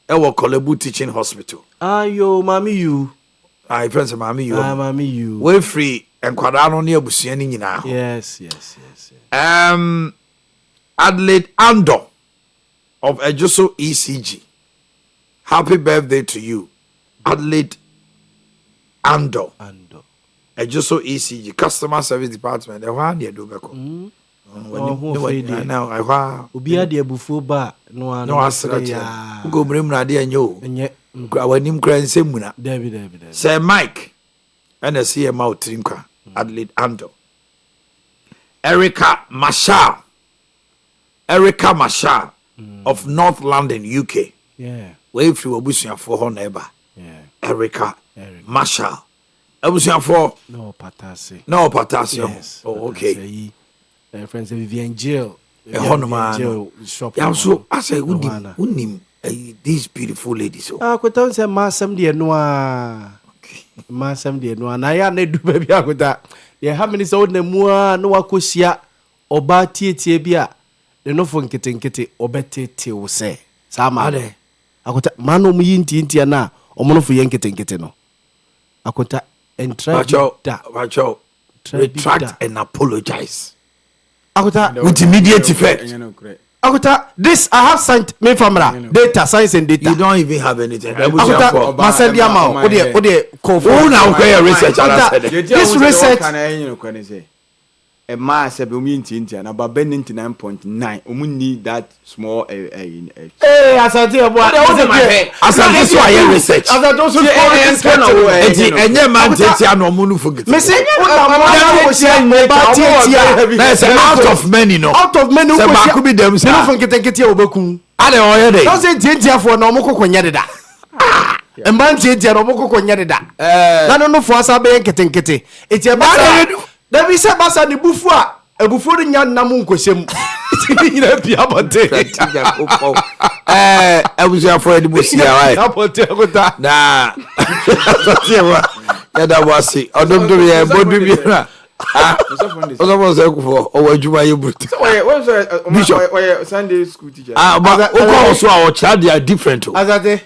Ewo Kolebu Teaching Hospital. Ayo, mami you. I friends mami you. Mami you. We free and kwadano ni abusuani nyina. Yes. Adelaide Ando of Ejoso ECG. Happy birthday to you. Adelaide Ando. Ejoso ECG Customer Service Department. Ehwa na do beko. Now ehwa obi ade abufuo ba no asrecha. Ugo mrem na ade anyo. Enye awanim kra nsemuna. David. Sir Mike and see ma otrinkwa. Adelaide Ando. Erica Mashal of North London, UK. Yeah. Way free obusia for her neighbor. Yeah. Erica Mashal. Obusia for no potassium. Yes. Oh, okay. Friends Vivian Jail. Jail shop. Yeah, so I say unim these beautiful ladies. Ah, kweta say masam de no a. Masam de no na ya na du ba bia kweta. Ye ha mini so na mu a no wakosia oba tietie bia. The no for nkete obetete wo se sama ade akota mano mu yinti na omono fo yenkete no akota Wacho retract and apologize akota with immediate effect akota this I have sent me from data science and data you don't even have anything akota masandi ama o de confirm na o research this research a mass of 99.9. Need that small. Hey, as I tell you, as I just why research. As I don't and your man takes you no munu forget. Out of many, no. Out of many, could be them. So, get your book. I don't know. Don't say Tintia for no moko konyada. And man Tintia no moko konyada. I don't know for us, I be getting. It's a bad. There be say basa ni bufua ebufo nya namu nkwesem nyina bia bote ebusia for the busia why abote akota na ya da wasi odomdo ye bodu bi na ozo se kufo o wadwuma ye brut oye Sunday school teacher but o ko so our child they are different azate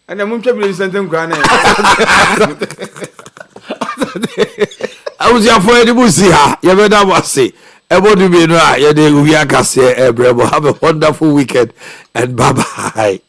and dem ntwabile sentem kwa na I was your friend, you see her. You better was say, everybody be no. You dey Owia kase bravo. Have a wonderful weekend and bye bye.